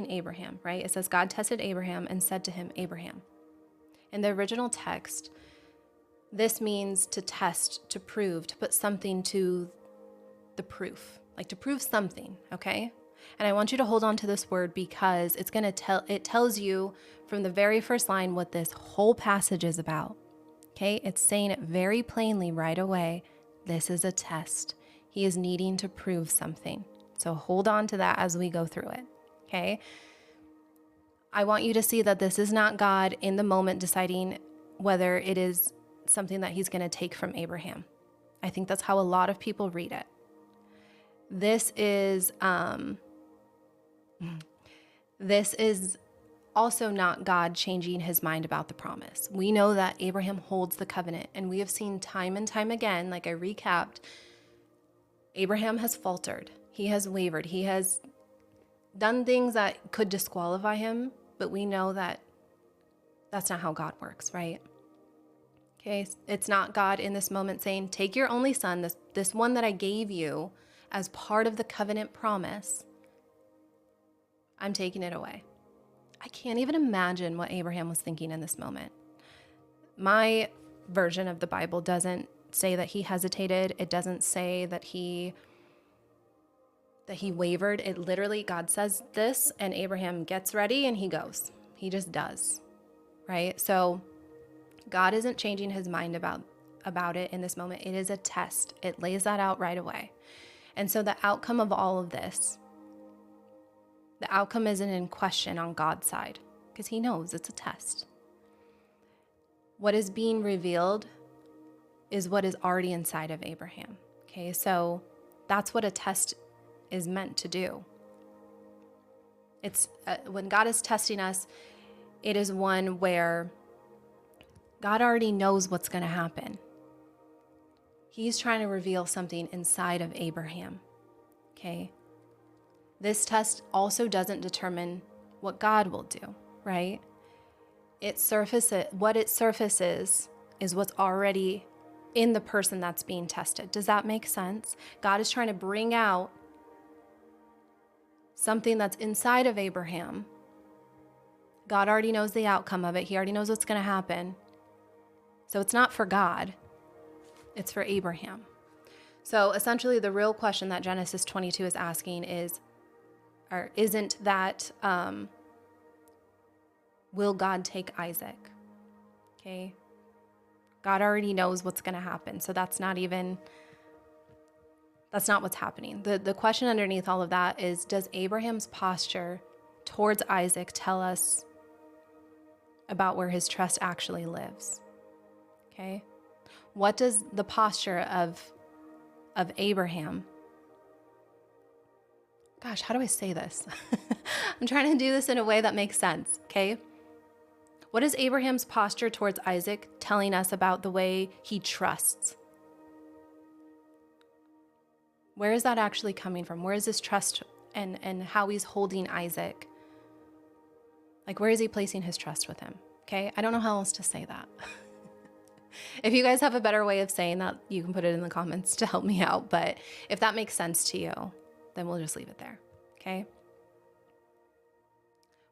Abraham, right? It says God tested Abraham and said to him, Abraham. In the original text, this means to test, to prove, to put something to the proof, like to prove something, okay? And I want you to hold on to this word because it tells you from the very first line what this whole passage is about, okay? It's saying it very plainly right away. This is a test. He is needing to prove something. So hold on to that as we go through it, okay? I want you to see that this is not God in the moment deciding whether it is something that he's going to take from Abraham. I think that's how a lot of people read it. This is also not God changing his mind about the promise. We know that Abraham holds the covenant, and we have seen time and time again, like I recapped, Abraham has faltered. He has wavered. He has done things that could disqualify him, but we know that that's not how God works, right? Okay, it's not God in this moment saying, take your only son, this one that I gave you as part of the covenant promise, I'm taking it away. I can't even imagine what Abraham was thinking in this moment. My version of the Bible doesn't say that he hesitated. It doesn't say that he wavered. It literally, God says this, and Abraham gets ready and he goes. He just does, right? So God isn't changing his mind about it in this moment. It is a test. It lays that out right away. And so the outcome of all of this, the outcome isn't in question on God's side because he knows it's a test. What is being revealed is what is already inside of Abraham. Okay, so that's what a test is meant to do. It's when God is testing us, it is one where God already knows what's going to happen. He's trying to reveal something inside of Abraham. Okay. This test also doesn't determine what God will do, right? What it surfaces is what's already in the person that's being tested. Does that make sense? God is trying to bring out something that's inside of Abraham. God already knows the outcome of it. He already knows what's going to happen. So it's not for God. It's for Abraham. So essentially the real question that Genesis 22 is asking isn't that, will God take Isaac? Okay. God already knows what's going to happen. So that's not even That's not what's happening. The question underneath all of that is, does Abraham's posture towards Isaac tell us about where his trust actually lives? Okay. What does the posture of Abraham, gosh, how do I say this? I'm trying to do this in a way that makes sense. Okay. What is Abraham's posture towards Isaac telling us about the way he trusts? Where is that actually coming from? Where is this trust and how he's holding Isaac? Like, where is he placing his trust with him? Okay. I don't know how else to say that. If you guys have a better way of saying that, you can put it in the comments to help me out. But if that makes sense to you, then we'll just leave it there. Okay.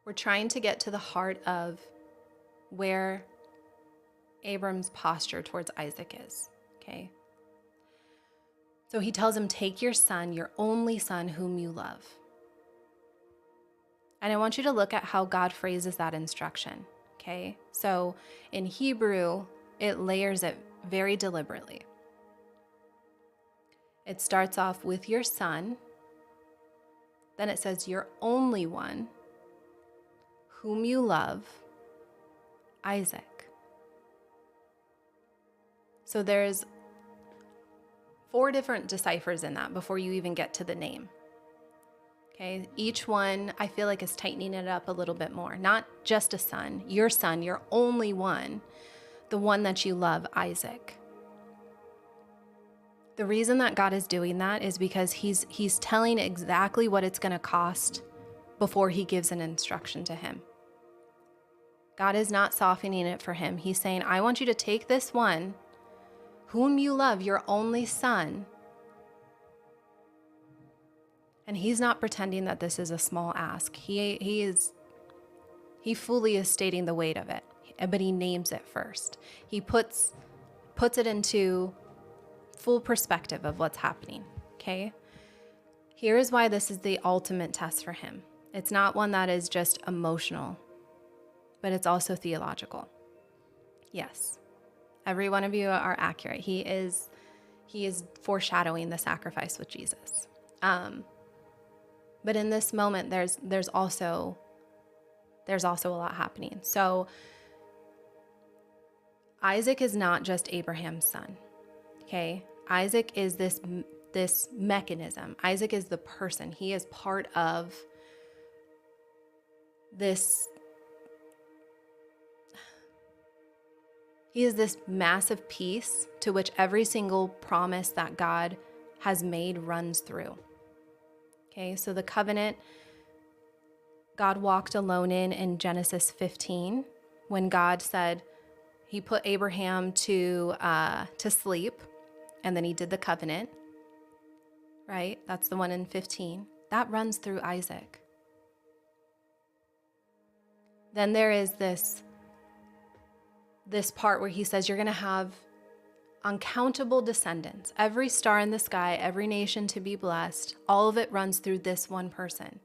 We're trying to get to the heart of where Abram's posture towards Isaac is. Okay. So he tells him, take your son, your only son whom you love. And I want you to look at how God phrases that instruction. Okay. So in Hebrew, it layers it very deliberately. It starts off with your son. Then it says your only one whom you love, Isaac. So there's 4 different deciphers in that before you even get to the name. Okay, each one I feel like is tightening it up a little bit more. Not just a son, your only one, the one that you love, Isaac. The reason that God is doing that is because he's telling exactly what it's going to cost before he gives an instruction to him. God is not softening it for him. He's saying, I want you to take this one whom you love, your only son. And he's not pretending that this is a small ask. He fully is stating the weight of it, but he names it first. He puts it into full perspective of what's happening. Okay? Here is why this is the ultimate test for him. It's not one that is just emotional, but it's also theological. Yes. Every one of you are accurate. He is foreshadowing the sacrifice with Jesus. But in this moment, there's also a lot happening. So Isaac is not just Abraham's son. Okay? Isaac is this mechanism. Isaac is the person. He is part of this. He is this massive piece to which every single promise that God has made runs through. Okay, so the covenant God walked alone in Genesis 15, when God said he put Abraham to sleep, and then he did the covenant, right? That's the one in 15. That runs through Isaac. Then there is this part where he says you're going to have uncountable descendants. Every star in the sky, every nation to be blessed, all of it runs through this one person.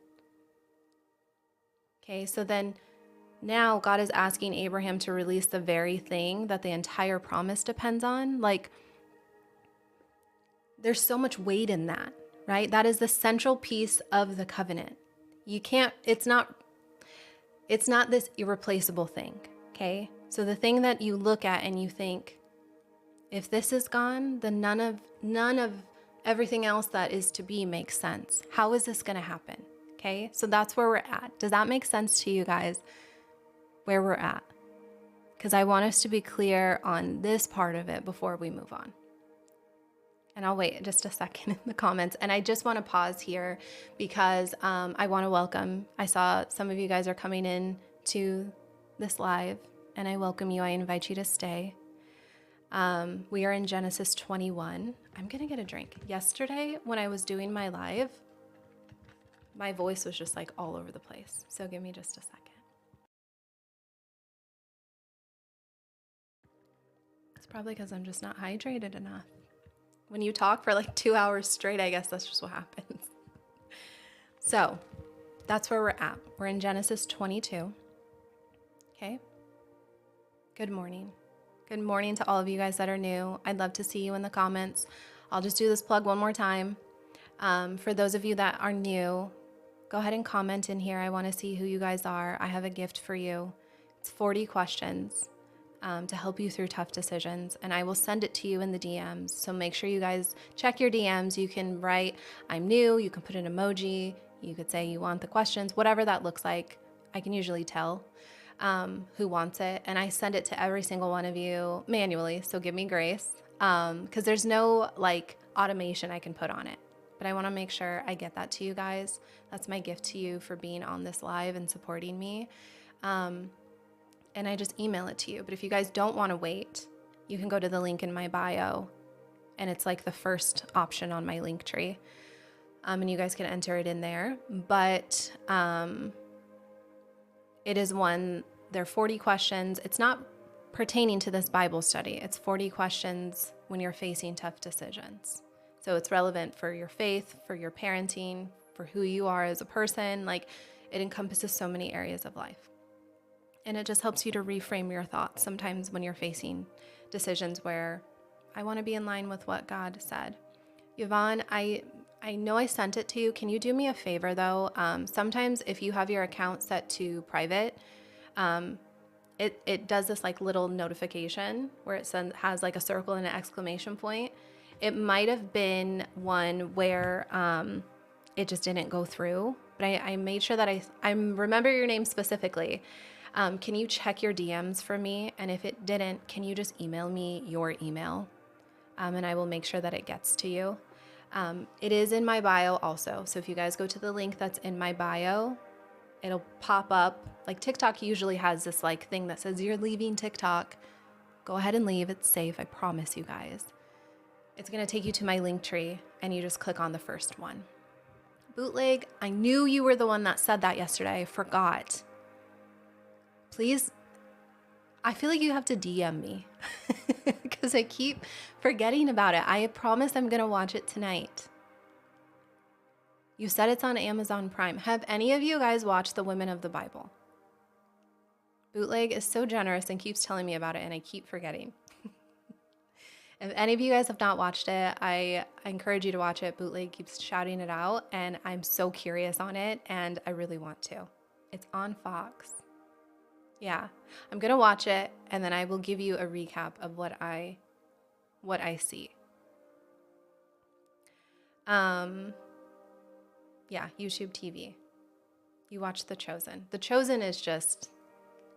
Okay, so then now God is asking Abraham to release the very thing that the entire promise depends on. Like, there's so much weight in that, right? That is the central piece of the covenant. It's not this irreplaceable thing, okay? So the thing that you look at and you think, if this is gone, then none of everything else that is to be makes sense. How is this going to happen? Okay, so that's where we're at. Does that make sense to you guys, where we're at? Because I want us to be clear on this part of it before we move on. And I'll wait just a second in the comments. And I just want to pause here because I want to welcome. I saw some of you guys are coming in to this live, and I welcome you. I invite you to stay. We are in Genesis 21. I'm going to get a drink. Yesterday, when I was doing my live, my voice was just like all over the place. So give me just a second. It's probably because I'm just not hydrated enough. When you talk for like 2 hours straight, I guess that's just what happens. So that's where we're at. We're in Genesis 22. Okay. Good morning. Good morning to all of you guys that are new. I'd love to see you in the comments. I'll just do this plug one more time. For those of you that are new, go ahead and comment in here. I want to see who you guys are. I have a gift for you. It's 40 questions to help you through tough decisions, and I will send it to you in the DMs. So make sure you guys check your DMs. You can write, I'm new. You can put an emoji. You could say you want the questions, whatever that looks like. I can usually tell who wants it, and I send it to every single one of you manually. So give me grace, because there's no like automation I can put on it. But I want to make sure I get that to you guys. That's my gift to you for being on this live and supporting me. And I just email it to you. But if you guys don't want to wait, you can go to the link in my bio, and it's like the first option on my link tree. And you guys can enter it in there. But it is there are 40 questions. It's not pertaining to this Bible study. It's 40 questions when you're facing tough decisions. So it's relevant for your faith, for your parenting, for who you are as a person. Like, it encompasses so many areas of life. And it just helps you to reframe your thoughts sometimes when you're facing decisions where I want to be in line with what God said. Yvonne, I know I sent it to you. Can you do me a favor though? Sometimes if you have your account set to private, it does this like little notification where it has like a circle and an exclamation point. It might have been one where it just didn't go through, but I made sure that I remember your name specifically. Can you check your DMs for me? And if it didn't, can you just email me your email? And I will make sure that it gets to you. It is in my bio also. So if you guys go to the link that's in my bio, it'll pop up. Like TikTok usually has this like thing that says you're leaving TikTok. Go ahead and leave. It's safe. I promise you guys. It's going to take you to my link tree, and you just click on the first one. Bootleg, I knew you were the one that said that yesterday. I forgot. Please, I feel like you have to DM me because I keep forgetting about it. I promise I'm going to watch it tonight. You said it's on Amazon Prime. Have any of you guys watched The Women of the Bible? Bootleg is so generous and keeps telling me about it, and I keep forgetting. If any of you guys have not watched it, I encourage you to watch it. Bootleg keeps shouting it out, and I'm so curious on it, and I really want to. It's on Fox. Yeah, I'm going to watch it, and then I will give you a recap of what I see. Yeah, YouTube TV. You watch The Chosen. The Chosen is just,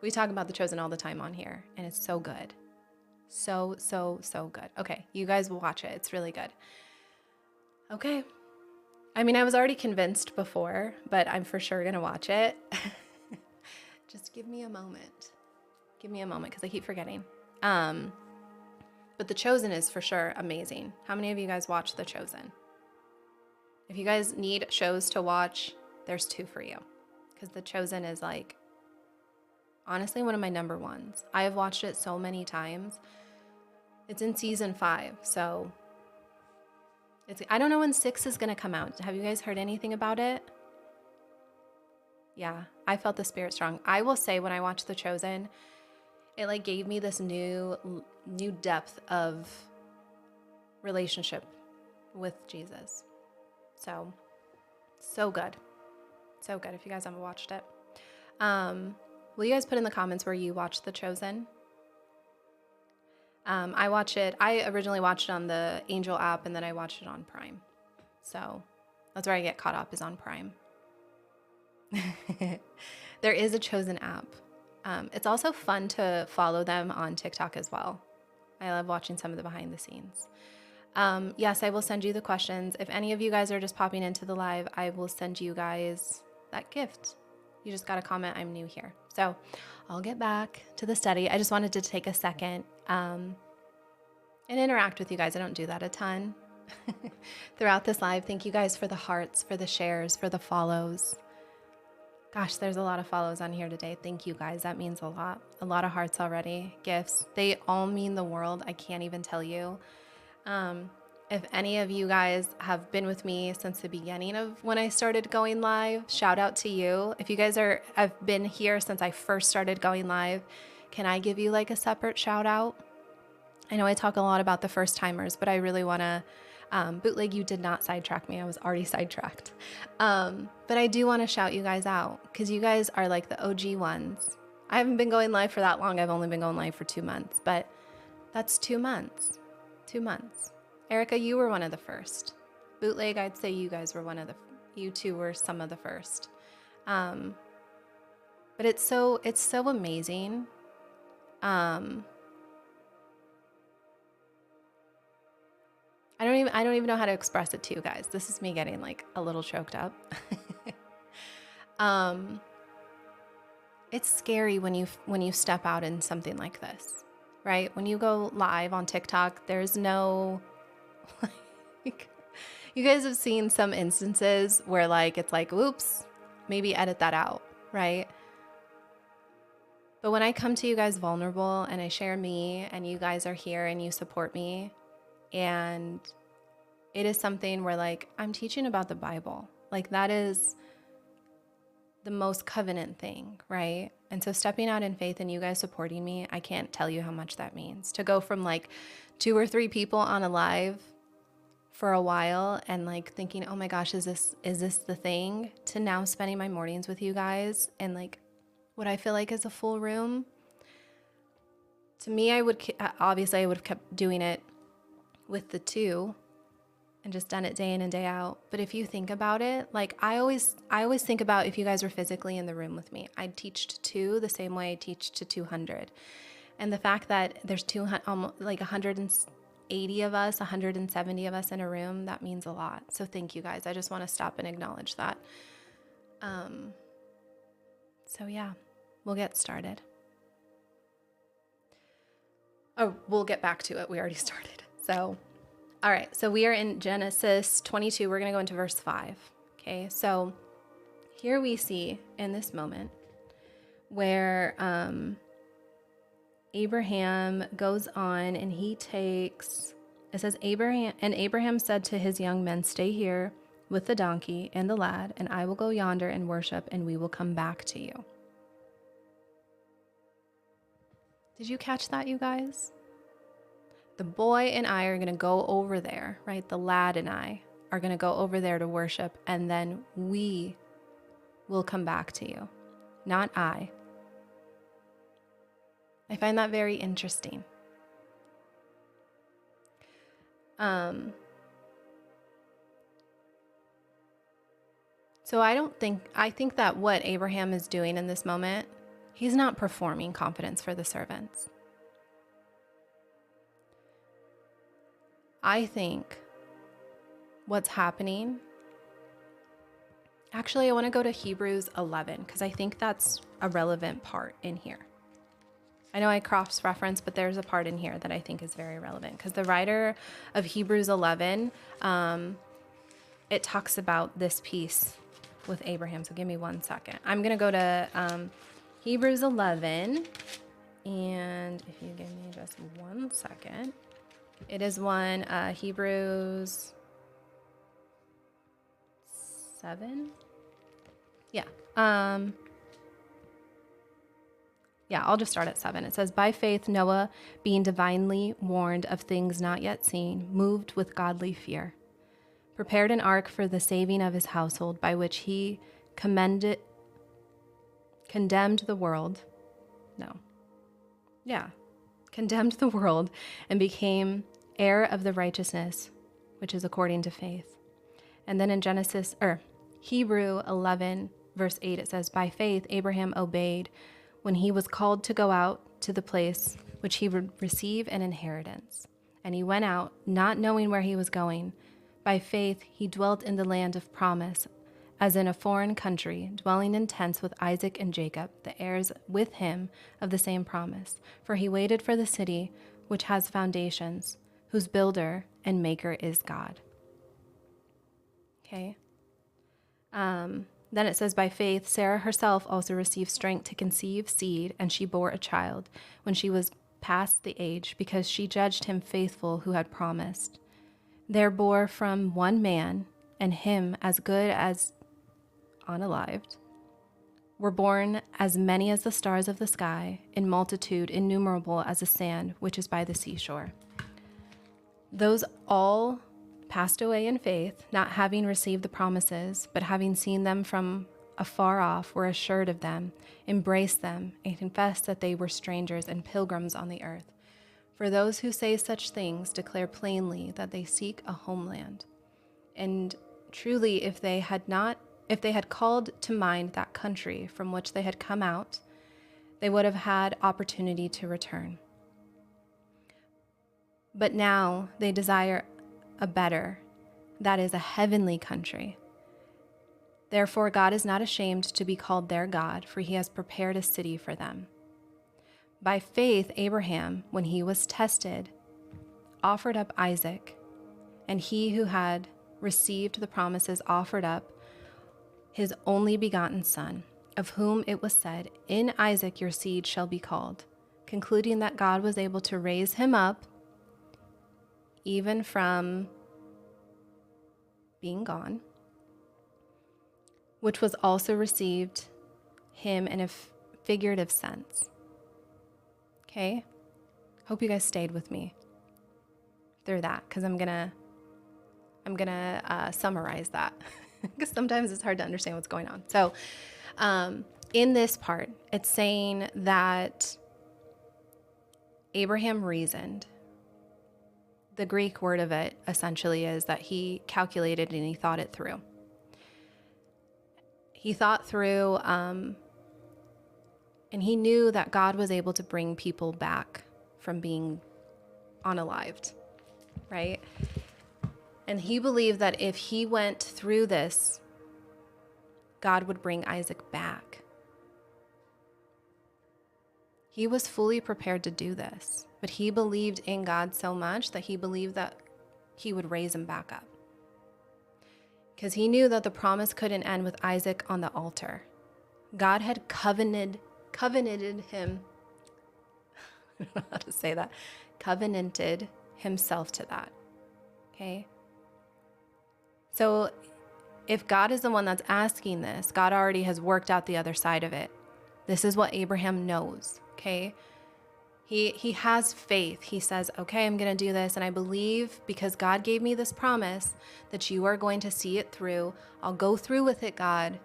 we talk about The Chosen all the time on here, and it's so good. So good. Okay, you guys will watch it. It's really good. Okay. I mean, I was already convinced before, but I'm for sure going to watch it. Just give me a moment. Give me a moment because I keep forgetting. But The Chosen is for sure amazing. How many of you guys watch The Chosen? If you guys need shows to watch, there's 2 for you. Because The Chosen is like, honestly, one of my number ones. I have watched it so many times. It's in season 5, so I don't know when 6 is going to come out. Have you guys heard anything about it? Yeah, I felt the spirit strong. I will say when I watched The Chosen, it like gave me this new depth of relationship with Jesus. So good. So good if you guys haven't watched it. Will you guys put in the comments where you watched The Chosen? I originally watched it on the Angel app, and then I watched it on Prime. So that's where I get caught up, is on Prime. There is a Chosen app. It's also fun to follow them on TikTok as well. I love watching some of the behind the scenes. Yes, I will send you the questions. If any of you guys are just popping into the live, I will send you guys that gift. You just got to comment, I'm new here. So I'll get back to the study. I just wanted to take a second and interact with you guys. I don't do that a ton throughout this live. Thank you guys for the hearts, for the shares, for the follows. Gosh, there's a lot of follows on here today. Thank you guys. That means a lot. A lot of hearts already. Gifts. They all mean the world. I can't even tell you. If any of you guys have been with me since the beginning of when I started going live, shout out to you. If you guys have been here since I first started going live, can I give you like a separate shout out? I know I talk a lot about the first timers, but I really want to Bootleg, you did not sidetrack me. I was already sidetracked. But I do want to shout you guys out because you guys are like the OG ones. I haven't been going live for that long. I've only been going live for 2 months, but that's 2 months. 2 months. Erica, you were one of the first. Bootleg, I'd say you guys were you two were some of the first. But it's so amazing. I don't even know how to express it to you guys. This is me getting like a little choked up. It's scary when you step out in something like this, right? When you go live on TikTok, there's no like, you guys have seen some instances where like it's like, oops, maybe edit that out, right? But when I come to you guys vulnerable and I share me and you guys are here and you support me, and it is something where like I'm teaching about the Bible. Like that is the most covenant thing, right? And so stepping out in faith and you guys supporting me, I can't tell you how much that means. To go from like 2 or 3 people on a live for a while and like thinking, oh my gosh, is this the thing? To now spending my mornings with you guys and like what I feel like is a full room. To me, I would have kept doing it with the 2 and just done it day in and day out. But if you think about it, like I always think about if you guys were physically in the room with me, I'd teach to 2 the same way I teach to 200. And the fact that there's 200, almost like 180 of us, 170 of us in a room, that means a lot. So thank you guys. I just want to stop and acknowledge that. So yeah, we'll get started. Oh, we'll get back to it. We already started. So, all right. So we are in Genesis 22. We're going to go into verse 5. Okay. So here we see in this moment where Abraham goes on and he takes, it says, Abraham said to his young men, stay here with the donkey and the lad, and I will go yonder and worship, and we will come back to you. Did you catch that, you guys? The boy and I are going to go over there, right? The lad and I are going to go over there to worship, and then we will come back to you, not I. I find that very interesting. So I think that what Abraham is doing in this moment, he's not performing confidence for the servants. I think what's happening, actually, I want to go to Hebrews 11 because I think that's a relevant part in here. I know I cross-reference, but there's a part in here that I think is very relevant because the writer of Hebrews 11, it talks about this piece with Abraham. So give me 1 second. I'm going to go to Hebrews 11, and if you give me just 1 second, it is Hebrews 7. Yeah. I'll just start at 7. It says, by faith, Noah, being divinely warned of things not yet seen, moved with godly fear, prepared an ark for the saving of his household, by which he condemned the world. Condemned the world and became heir of the righteousness, which is according to faith. And then in Hebrew 11, verse 8, it says, by faith, Abraham obeyed when he was called to go out to the place which he would receive an inheritance. And he went out, not knowing where he was going. By faith, he dwelt in the land of promise, as in a foreign country, dwelling in tents with Isaac and Jacob, the heirs with him of the same promise. For he waited for the city which has foundations, whose builder and maker is God. Okay. Then it says, by faith, Sarah herself also received strength to conceive seed, and she bore a child when she was past the age, because she judged him faithful who had promised. There bore from one man, and him as good as unalived, were born as many as the stars of the sky, in multitude innumerable as the sand which is by the seashore. Those all passed away in faith, not having received the promises, but having seen them from afar off, were assured of them, embraced them, and confessed that they were strangers and pilgrims on the earth. For those who say such things declare plainly that they seek a homeland. And truly, if they had called to mind that country from which they had come out, they would have had opportunity to return. But now they desire a better, that is, a heavenly country. Therefore, God is not ashamed to be called their God, for he has prepared a city for them. By faith, Abraham, when he was tested, offered up Isaac, and he who had received the promises offered up his only begotten son, of whom it was said, "In Isaac your seed shall be called," concluding that God was able to raise him up even from being gone, which was also received him in a figurative sense. Okay? Hope you guys stayed with me through that, because I'm gonna summarize that because sometimes it's hard to understand what's going on. So in this part, it's saying that Abraham reasoned. The Greek word of it essentially is that he calculated and he thought it through. He thought through, and he knew that God was able to bring people back from being unalived, right? And he believed that if he went through this, God would bring Isaac back. He was fully prepared to do this, but he believed in God so much that he believed that he would raise him back up. Because he knew that the promise couldn't end with Isaac on the altar. God had covenanted him, I don't know how to say that, covenanted himself to that, okay? So if God is the one that's asking this, God already has worked out the other side of it. This is what Abraham knows, okay? He has faith. He says, okay, I'm going to do this. And I believe because God gave me this promise that you are going to see it through. I'll go through with it, God.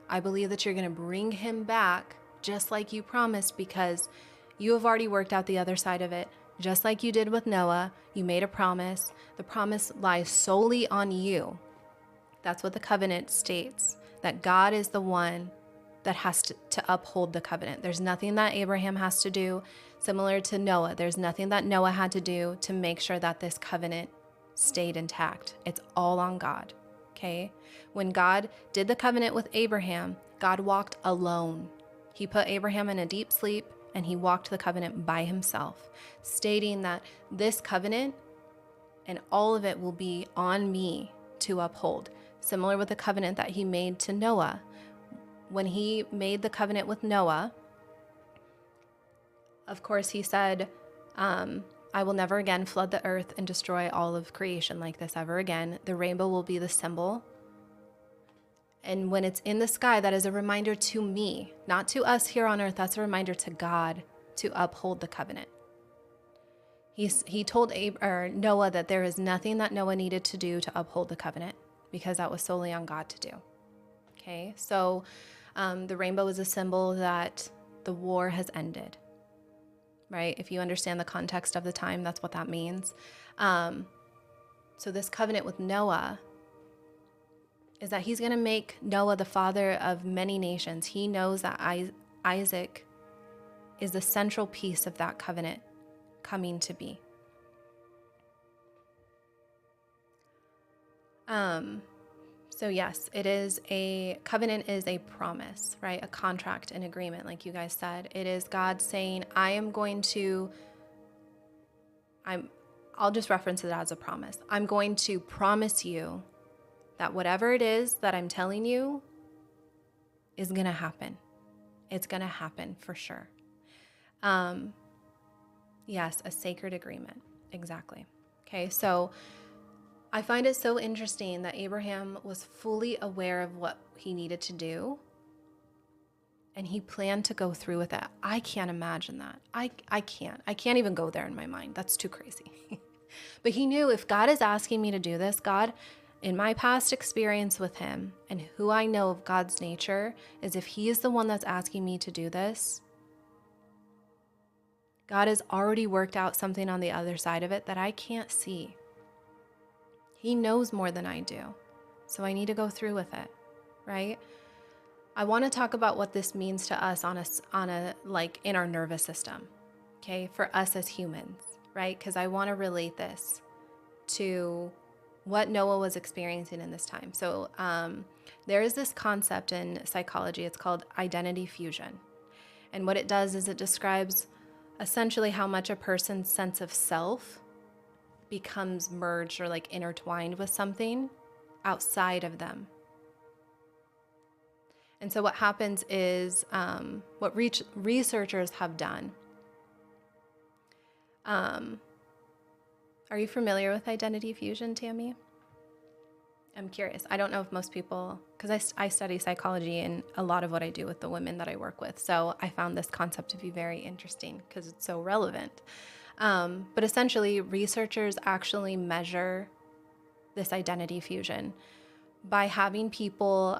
I believe that you're going to bring him back just like you promised, because you have already worked out the other side of it. Just like you did with Noah, you made a promise. The promise lies solely on you. That's what the covenant states, that God is the one that has to uphold the covenant. There's nothing that Abraham has to do. Similar to Noah, there's nothing that Noah had to do to make sure that this covenant stayed intact. It's all on God, okay? When God did the covenant with Abraham, God walked alone. He put Abraham in a deep sleep, and he walked the covenant by himself, stating that this covenant and all of it will be on me to uphold. Similar with the covenant that he made to Noah. When he made the covenant with Noah, of course, he said, I will never again flood the earth and destroy all of creation like this ever again. The rainbow will be the symbol. And when it's in the sky, that is a reminder to me, not to us here on earth. That's a reminder to God to uphold the covenant. He told Noah that there is nothing that Noah needed to do to uphold the covenant, because that was solely on God to do. Okay, so the rainbow is a symbol that the war has ended, right? If you understand the context of the time, that's what that means. So this covenant with Noah is that he's going to make Noah the father of many nations. He knows that Isaac is the central piece of that covenant coming to be. So yes, covenant is a promise, right? A contract, an agreement, like you guys said. It is God saying, I'll just reference it as a promise. I'm going to promise you that whatever it is that I'm telling you is going to happen. It's going to happen for sure. Yes, a sacred agreement. Exactly. Okay, so I find it so interesting that Abraham was fully aware of what he needed to do, and he planned to go through with it. I can't imagine that. I can't even go there in my mind. That's too crazy. But he knew, if God is asking me to do this, God, in my past experience with him and who I know of God's nature, is if he is the one that's asking me to do this, God has already worked out something on the other side of it that I can't see. He knows more than I do. So I need to go through with it, right? I want to talk about what this means to us on a like in our nervous system, okay? For us as humans, right? Because I want to relate this to what Noah was experiencing in this time. So there is this concept in psychology. It's called identity fusion. And what it does is it describes essentially how much a person's sense of self becomes merged or like intertwined with something outside of them. And so what happens is what researchers have done. Are you familiar with identity fusion, Tammy? I'm curious. I don't know if most people, because I study psychology and a lot of what I do with the women that I work with. So I found this concept to be very interesting because it's so relevant. But essentially, researchers actually measure this identity fusion by having people,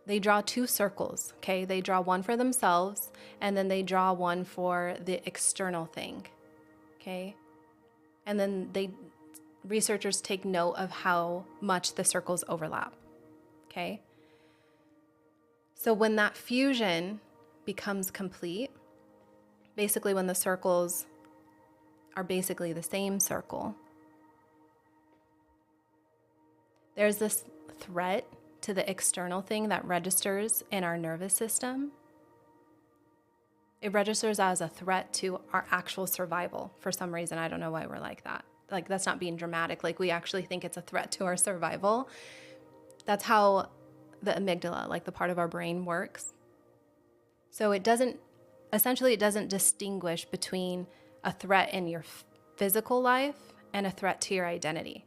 they draw two circles, okay? They draw one for themselves, and then they draw one for the external thing, okay? And then researchers take note of how much the circles overlap, okay? So when that fusion becomes complete, basically when the circles are basically the same circle, there's this threat to the external thing that registers in our nervous system. It registers as a threat to our actual survival for some reason. I don't know why we're like that. Like, that's not being dramatic. Like, we actually think it's a threat to our survival. That's how the amygdala, like the part of our brain, works. So it doesn't distinguish between a threat in your physical life and a threat to your identity.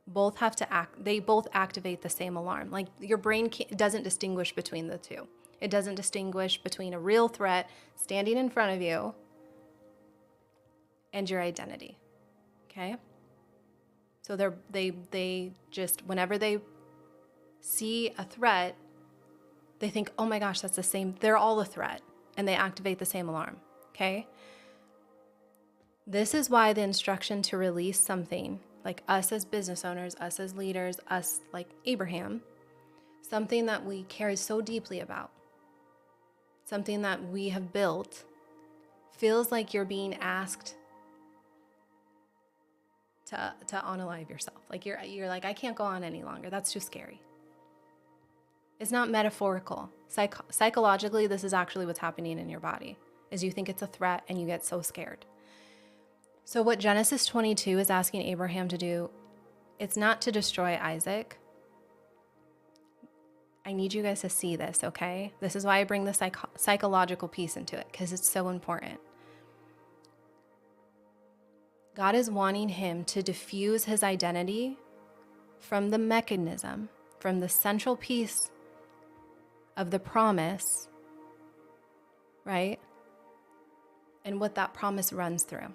Both have to act, they both activate the same alarm. Like, your brain doesn't distinguish between the two. It doesn't distinguish between a real threat standing in front of you and your identity. Okay? So they just, whenever they see a threat, they think, oh my gosh, that's the same, they're all a threat, and they activate the same alarm. Okay? This is why the instruction to release something, like us as business owners, us as leaders, us like Abraham, something that we care so deeply about, something that we have built, feels like you're being asked to unalive yourself. Like you're like, I can't go on any longer. That's too scary. It's not metaphorical. Psychologically, this is actually what's happening in your body, is you think it's a threat and you get so scared. So what Genesis 22 is asking Abraham to do, it's not to destroy Isaac. I need you guys to see this, okay? This is why I bring the psychological piece into it, because it's so important. God is wanting him to diffuse his identity from the mechanism, from the central piece of the promise, right? And what that promise runs through.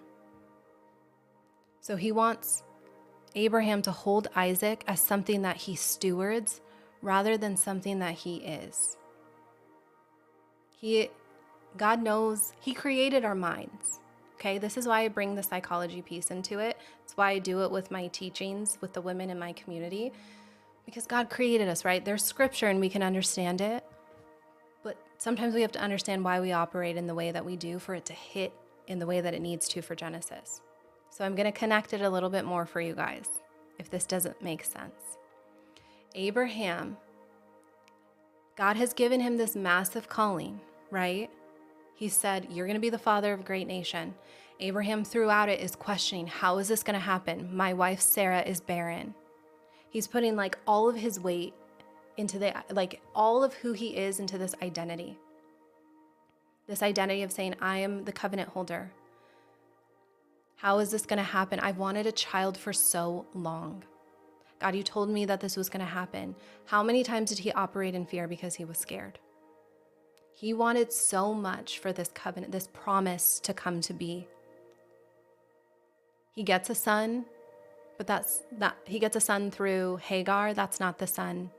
So he wants Abraham to hold Isaac as something that he stewards rather than something that he is. God knows, he created our minds. Okay, this is why I bring the psychology piece into it. It's why I do it with my teachings with the women in my community, because God created us, right? There's scripture and we can understand it, but sometimes we have to understand why we operate in the way that we do for it to hit in the way that it needs to for Genesis. So I'm going to connect it a little bit more for you guys, if this doesn't make sense. Abraham, God has given him this massive calling, right? He said, you're going to be the father of a great nation. Abraham throughout it is questioning, how is this going to happen? My wife Sarah is barren. He's putting like all of his weight into all of who he is into this identity. This identity of saying, I am the covenant holder. How is this going to happen? I've wanted a child for so long. God, you told me that this was going to happen. How many times did he operate in fear because he was scared? He wanted so much for this covenant, this promise to come to be. He gets a son, but he gets a son through Hagar. That's not the son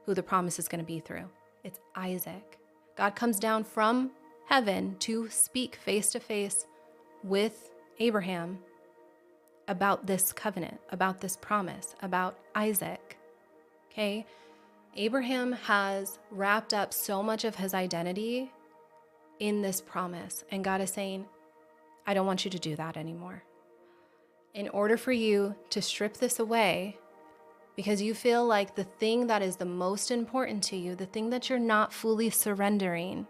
who the promise is going to be through. It's Isaac. God comes down from heaven to speak face to face with Abraham about this covenant, about this promise, about Isaac. Okay? Abraham has wrapped up so much of his identity in this promise, and God is saying, I don't want you to do that anymore. In order for you to strip this away, because you feel like the thing that is the most important to you, the thing that you're not fully surrendering,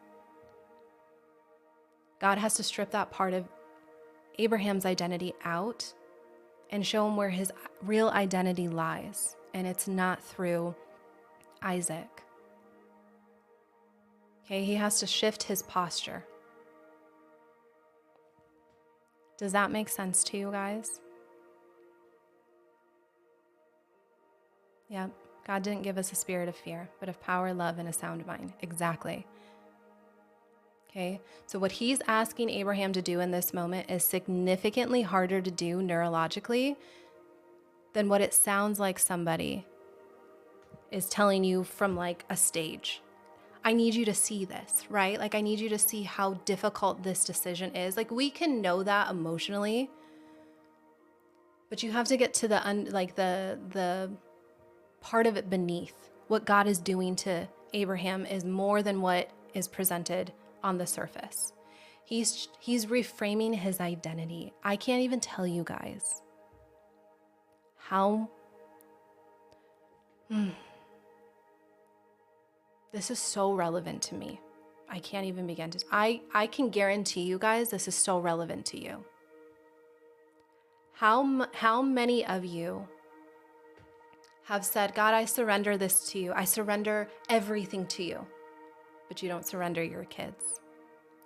God has to strip that part of Abraham's identity out and show him where his real identity lies. And it's not through Isaac. Okay, he has to shift his posture. Does that make sense to you guys? Yep. God didn't give us a spirit of fear, but of power, love, and a sound mind. Exactly. Okay. So what he's asking Abraham to do in this moment is significantly harder to do neurologically than what it sounds like somebody is telling you from like a stage. I need you to see this, right? Like I need you to see how difficult this decision is. Like we can know that emotionally, but you have to get to the part of it beneath. What God is doing to Abraham is more than what is presented on the surface. He's reframing his identity. I can't even tell you guys how this is so relevant to me. I can't even begin to. I can guarantee you guys this is so relevant to you. How many of you have said, God, I surrender this to you. I surrender everything to you. But you don't surrender your kids.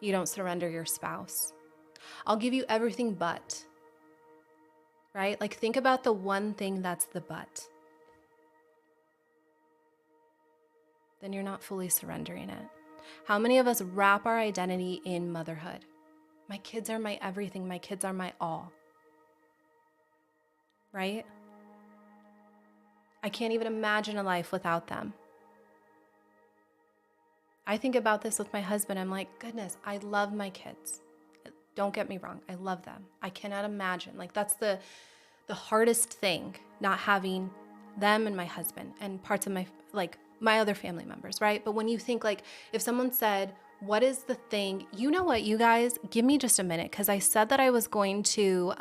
You don't surrender your spouse. I'll give you everything but. Right? Like think about the one thing that's the but. Then you're not fully surrendering it. How many of us wrap our identity in motherhood? My kids are my everything. My kids are my all. Right? I can't even imagine a life without them. I think about this with my husband. I'm like, goodness, I love my kids. Don't get me wrong. I love them. I cannot imagine. Like that's the hardest thing, not having them and my husband and parts of my other family members, right? But when you think like, if someone said, what is the thing, you know what, you guys, give me just a minute. Cause I said that I was going to,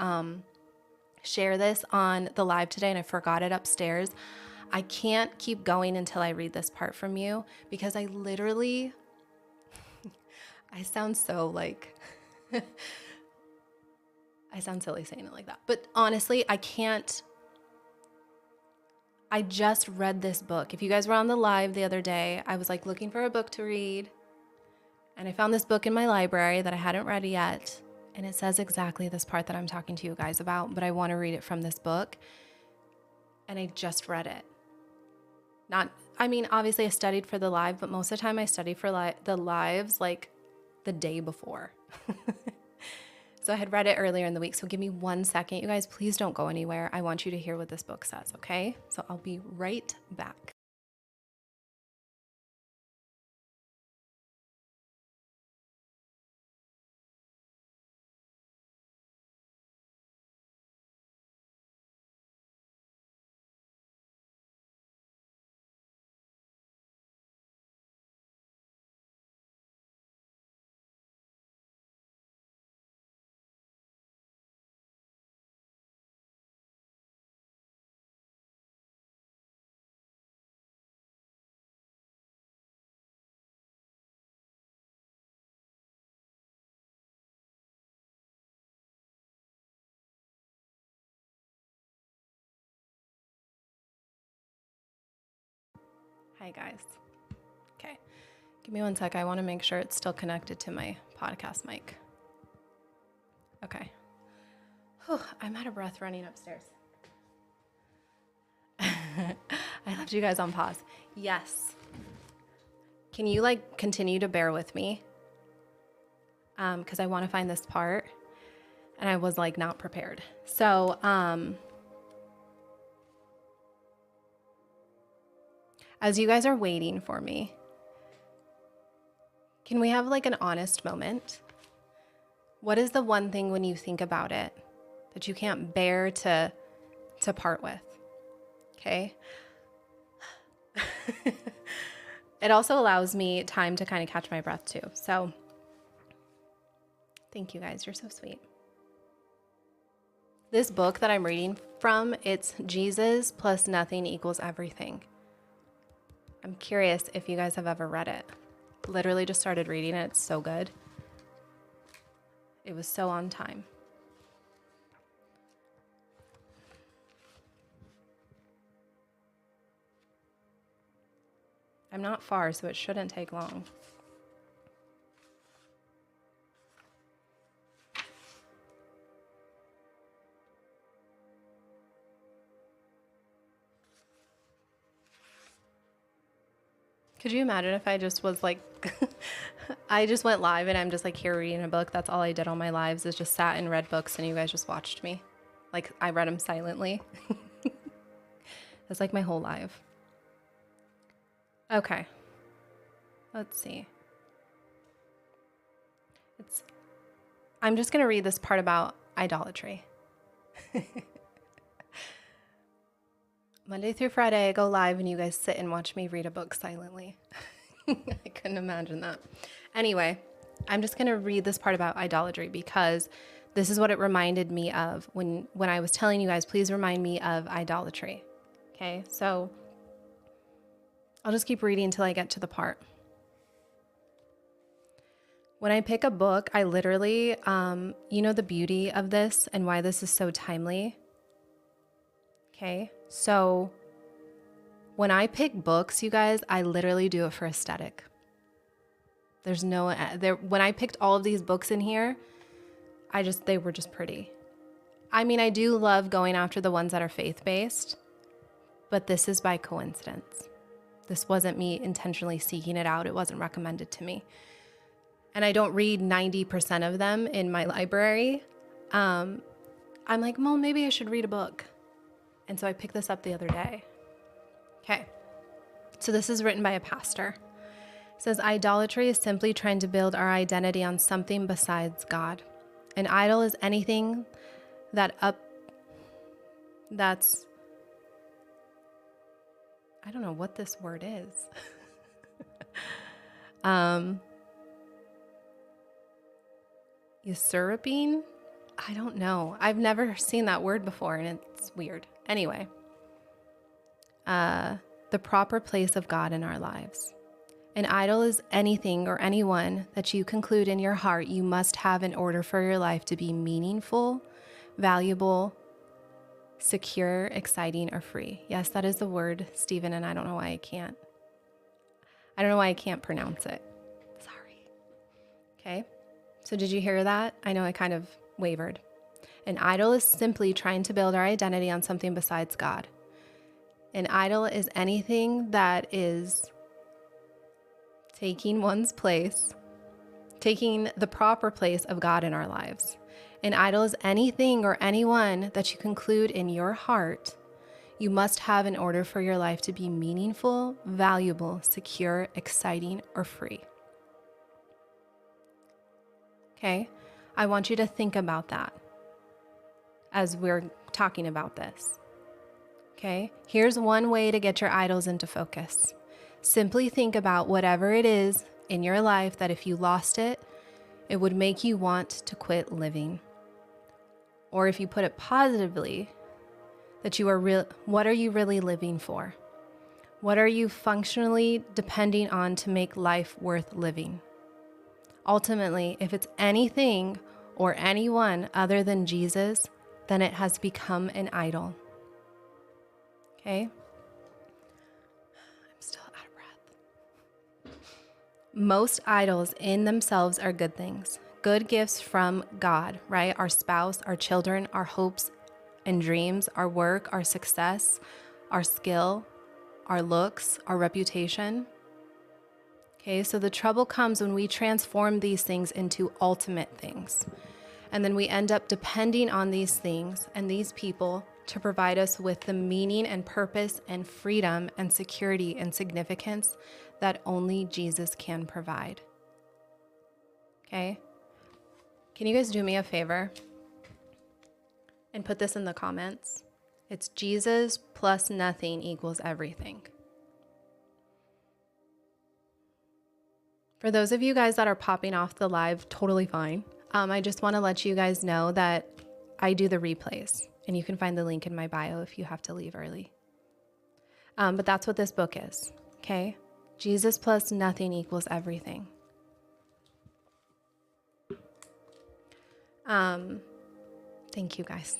share this on the live today and I forgot it upstairs. I can't keep going until I read this part from you because I literally, I sound so like, I sound silly saying it like that. But honestly, I just read this book. If you guys were on the live the other day, I was like looking for a book to read and I found this book in my library that I hadn't read yet. And it says exactly this part that I'm talking to you guys about, but I want to read it from this book. And I just read it. Obviously I studied for the live, but most of the time I study for the lives like the day before. So I had read it earlier in the week. So give me 1 second. You guys, please don't go anywhere. I want you to hear what this book says, okay? So I'll be right back. Hi guys. Okay. Give me 1 sec. I want to make sure it's still connected to my podcast mic. Okay. Whew, I'm out of breath running upstairs. I left you guys on pause. Yes. Can you continue to bear with me? Because I want to find this part. and I was like not prepared. So, as you guys are waiting for me, can we have like an honest moment? What is the one thing when you think about it that you can't bear to part with? Okay. It also allows me time to kind of catch my breath too. So thank you guys. You're so sweet. This book that I'm reading from, it's Jesus plus nothing equals everything. I'm curious if you guys have ever read it. Literally just started reading it. It's so good. It was so on time. I'm not far, so it shouldn't take long. Could you imagine if I just was like, I just went live and I'm just like here reading a book. That's all I did all my lives is just sat and read books and you guys just watched me. Like I read them silently. That's like my whole life. Okay. Let's see. I'm just going to read this part about idolatry. Monday through Friday, I go live and you guys sit and watch me read a book silently. I couldn't imagine that. Anyway, I'm just going to read this part about idolatry because this is what it reminded me of when I was telling you guys, please remind me of idolatry. Okay, so I'll just keep reading until I get to the part. When I pick a book, I literally, the beauty of this and why this is so timely. Okay, so when I pick books, you guys, I literally do it for aesthetic. When I picked all of these books in here, they were just pretty. I mean, I do love going after the ones that are faith-based, but this is by coincidence. This wasn't me intentionally seeking it out. It wasn't recommended to me. And I don't read 90% of them in my library. I'm like, well, maybe I should read a book. And so I picked this up the other day. Okay. So this is written by a pastor. It says, idolatry is simply trying to build our identity on something besides God. An idol is anything that's, I don't know what this word is. Usurping? I don't know. I've never seen that word before and it's weird. Anyway, the proper place of God in our lives. An idol is anything or anyone that you conclude in your heart you must have in order for your life to be meaningful, valuable, secure, exciting, or free. Yes, that is the word, Stephen, and I don't know why I can't pronounce it. Sorry. Okay. So did you hear that? I know I kind of wavered. An idol is simply trying to build our identity on something besides God. An idol is anything that is taking one's place, taking the proper place of God in our lives. An idol is anything or anyone that you conclude in your heart you must have in order for your life to be meaningful, valuable, secure, exciting, or free. Okay, I want you to think about that as we're talking about this. Okay, here's one way to get your idols into focus. Simply think about whatever it is in your life that if you lost it, it would make you want to quit living. Or if you put it positively, that what are you really living for? What are you functionally depending on to make life worth living? Ultimately, if it's anything or anyone other than Jesus, then it has become an idol. Okay? I'm still out of breath. Most idols in themselves are good things, good gifts from God, right? Our spouse, our children, our hopes and dreams, our work, our success, our skill, our looks, our reputation. Okay, so the trouble comes when we transform these things into ultimate things. And then we end up depending on these things and these people to provide us with the meaning and purpose and freedom and security and significance that only Jesus can provide. Okay? Can you guys do me a favor and put this in the comments? It's Jesus plus nothing equals everything. For those of you guys that are popping off the live, totally fine. I just want to let you guys know that I do the replays, and you can find the link in my bio if you have to leave early. But that's what this book is, okay? Jesus plus nothing equals everything. Thank you guys.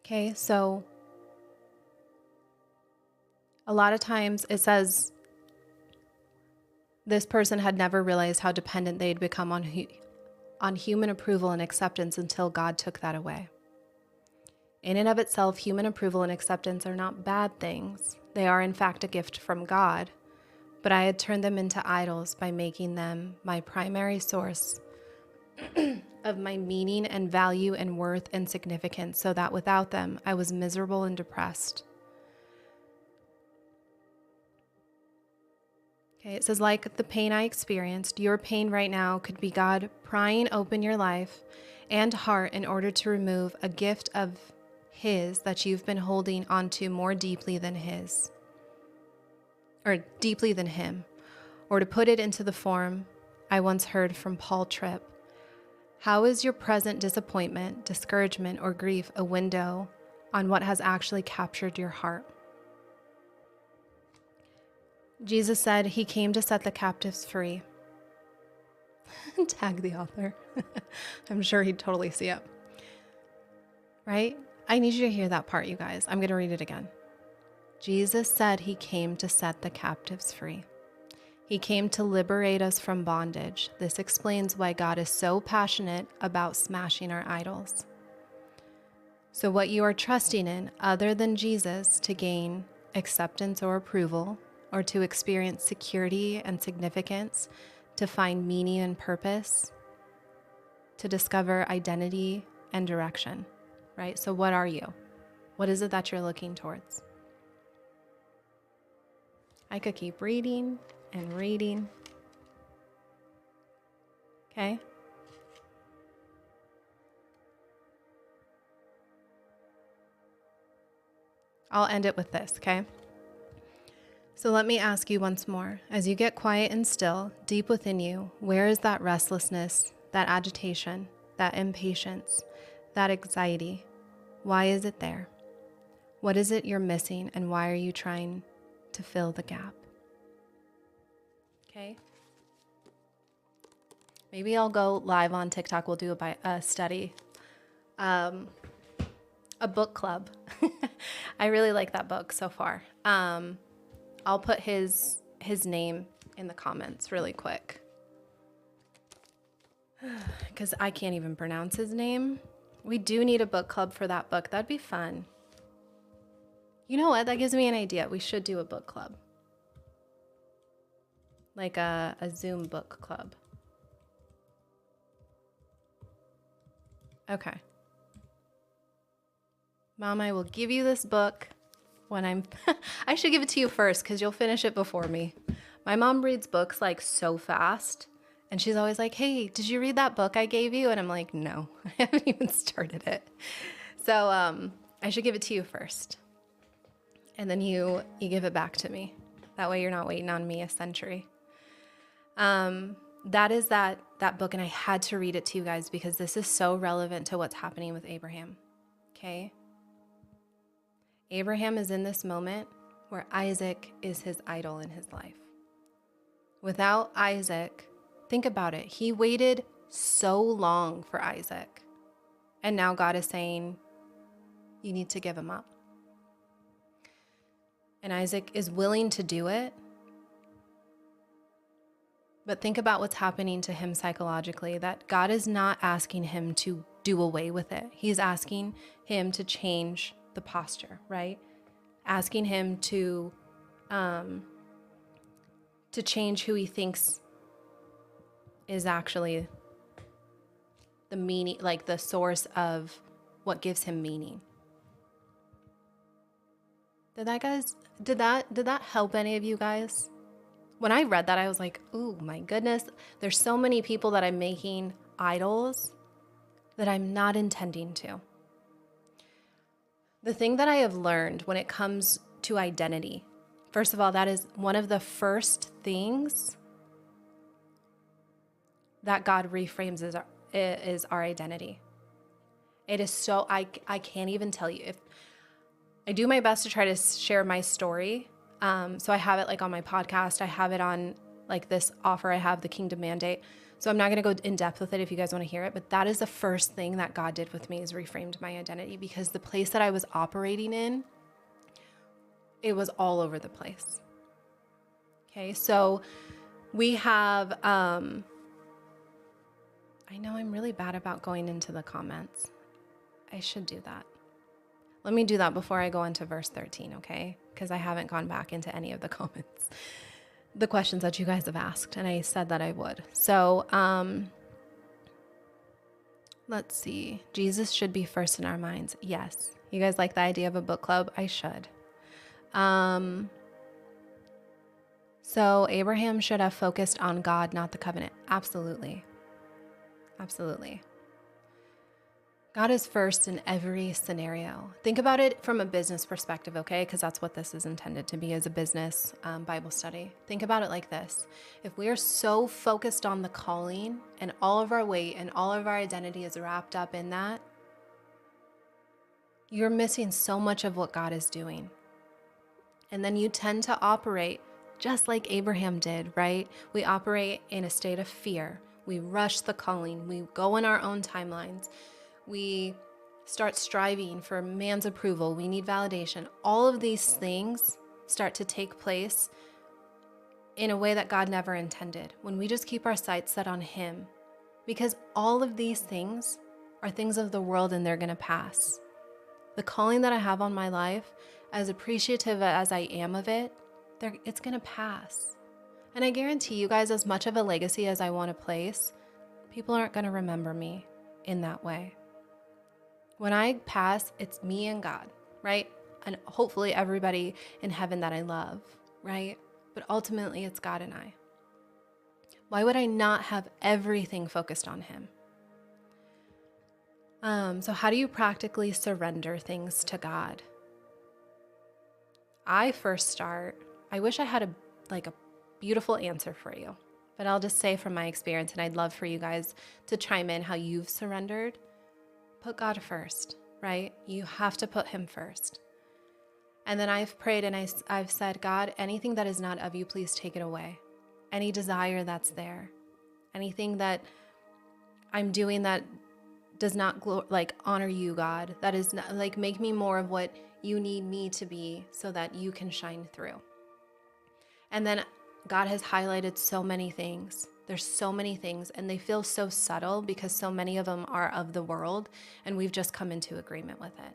Okay, so a lot of times it says this person had never realized how dependent they'd become on human approval and acceptance until God took that away. In and of itself, human approval and acceptance are not bad things. They are, in fact, a gift from God, but I had turned them into idols by making them my primary source of my meaning and value and worth and significance, so that without them, I was miserable and depressed. Okay, it says, like the pain I experienced, your pain right now could be God prying open your life and heart in order to remove a gift of His that you've been holding onto more deeply than His, or deeply than Him, or to put it into the form I once heard from Paul Tripp. How is your present disappointment, discouragement, or grief a window on what has actually captured your heart? Jesus said He came to set the captives free. Tag the author. I'm sure he'd totally see it. Right? I need you to hear that part, you guys. I'm going to read it again. Jesus said He came to set the captives free. He came to liberate us from bondage. This explains why God is so passionate about smashing our idols. So what you are trusting in, other than Jesus, to gain acceptance or approval, or to experience security and significance, to find meaning and purpose, to discover identity and direction, right? So what are you? What is it that you're looking towards? I could keep reading and reading. Okay? I'll end it with this, okay? So let me ask you once more, as you get quiet and still, deep within you, where is that restlessness, that agitation, that impatience, that anxiety? Why is it there? What is it you're missing, and why are you trying to fill the gap? Okay? Maybe I'll go live on TikTok. We'll do a study, a book club. I really like that book so far. I'll put his name in the comments really quick because I can't even pronounce his name. We do need a book club for that book. That'd be fun. You know what? That gives me an idea. We should do a book club. Like a Zoom book club. Okay. Mom, I will give you this book when I'm... I should give it to you first because you'll finish it before me. My mom reads books like so fast. And she's always like, hey, did you read that book I gave you? And I'm like, no, I haven't even started it. So I should give it to you first. And then you give it back to me. That way you're not waiting on me a century. That is that book, and I had to read it to you guys because this is so relevant to what's happening with Abraham. Okay? Abraham is in this moment where Isaac is his idol in his life. Without Isaac, think about it. He waited so long for Isaac. And now God is saying, you need to give him up. And Isaac is willing to do it. But think about what's happening to him psychologically, that God is not asking him to do away with it. He's asking him to change the posture, right? Asking him to change who he thinks is actually the meaning, like the source of what gives him meaning. Did that help any of you guys? When I read that, I was like, oh my goodness, there's so many people that I'm making idols that I'm not intending to. The thing that I have learned when it comes to identity, first of all, that is one of the first things that God reframes is our identity. It is so, I can't even tell you. If I do my best to try to share my story, so I have it like on my podcast, I have it on like this offer I have, the Kingdom Mandate. So I'm not going to go in depth with it if you guys want to hear it, but that is the first thing that God did with me, is reframed my identity, because the place that I was operating in, it was all over the place. Okay, so we have, I know I'm really bad about going into the comments. I should do that. Let me do that before I go into verse 13, okay? Because I haven't gone back into any of the comments, the questions that you guys have asked, and I said that I would. So, let's see. Jesus should be first in our minds. Yes. You guys like the idea of a book club? I should. So Abraham should have focused on God, not the covenant. Absolutely. Absolutely. God is first in every scenario. Think about it from a business perspective, okay? Because that's what this is intended to be, as a business Bible study. Think about it like this. If we are so focused on the calling, and all of our weight and all of our identity is wrapped up in that, you're missing so much of what God is doing. And then you tend to operate just like Abraham did, right? We operate in a state of fear. We rush the calling. We go in our own timelines. We start striving for man's approval. We need validation. All of these things start to take place in a way that God never intended, when we just keep our sights set on him. Because all of these things are things of the world, and they're going to pass. The calling that I have on my life, as appreciative as I am of it, it's going to pass. And I guarantee you guys, as much of a legacy as I want to place, people aren't going to remember me in that way. When I pass, it's me and God, right? And hopefully everybody in heaven that I love, right? But ultimately it's God and I. Why would I not have everything focused on him? So how do you practically surrender things to God? I wish I had a beautiful answer for you, but I'll just say from my experience, and I'd love for you guys to chime in how you've surrendered. Put God first, right? You have to put him first. And then I've prayed and I've said, God, anything that is not of you, please take it away. Any desire that's there, anything that I'm doing that does not honor you, God, that is not, make me more of what you need me to be so that you can shine through. And then God has highlighted so many things. There's so many things, and they feel so subtle because so many of them are of the world, and we've just come into agreement with it.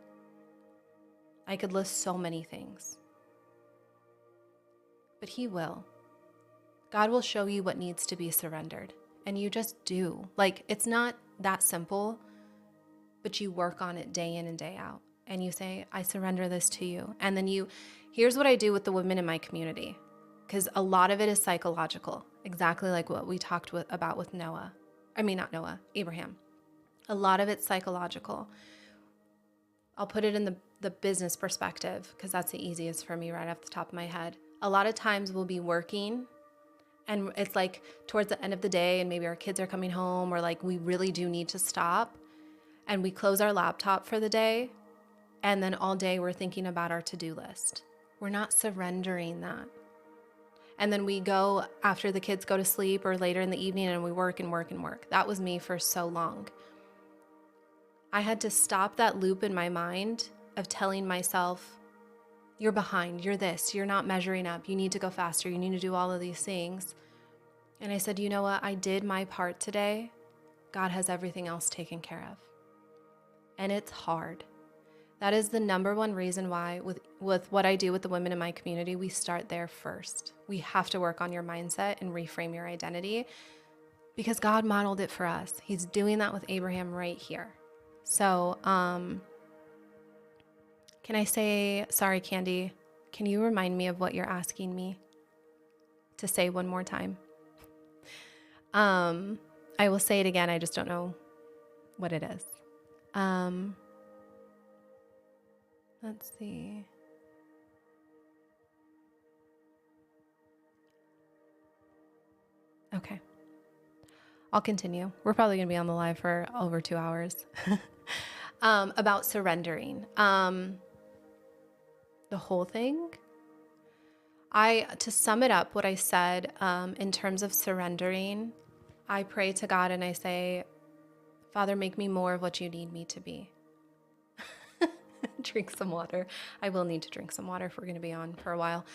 I could list so many things. But he will. God will show you what needs to be surrendered, and you just do. It's not that simple, but you work on it day in and day out, and you say, I surrender this to you. And then here's what I do with the women in my community, because a lot of it is psychological, exactly like what we talked about with Abraham. A lot of it's psychological. I'll put it in the business perspective, because that's the easiest for me right off the top of my head. A lot of times we'll be working, and it's like towards the end of the day, and maybe our kids are coming home, or we really do need to stop, and we close our laptop for the day, and then all day we're thinking about our to-do list. We're not surrendering that. And then we go after the kids go to sleep or later in the evening, and we work and work and work. That was me for so long. I had to stop that loop in my mind of telling myself, you're behind, you're this, you're not measuring up, you need to go faster, you need to do all of these things. And I said, you know what? I did my part today. God has everything else taken care of. And it's hard. That is the number one reason why with what I do with the women in my community, we start there first. We have to work on your mindset and reframe your identity. because God modeled it for us. He's doing that with Abraham right here. So, can I say, sorry, Candy, can you remind me of what you're asking me to say one more time? I will say it again. I just don't know what it is. Let's see. Okay. I'll continue. We're probably going to be on the live for over 2 hours. About surrendering. The whole thing. To sum it up, what I said, in terms of surrendering, I pray to God and I say, Father, make me more of what you need me to be. Drink some water. I will need to drink some water if we're going to be on for a while.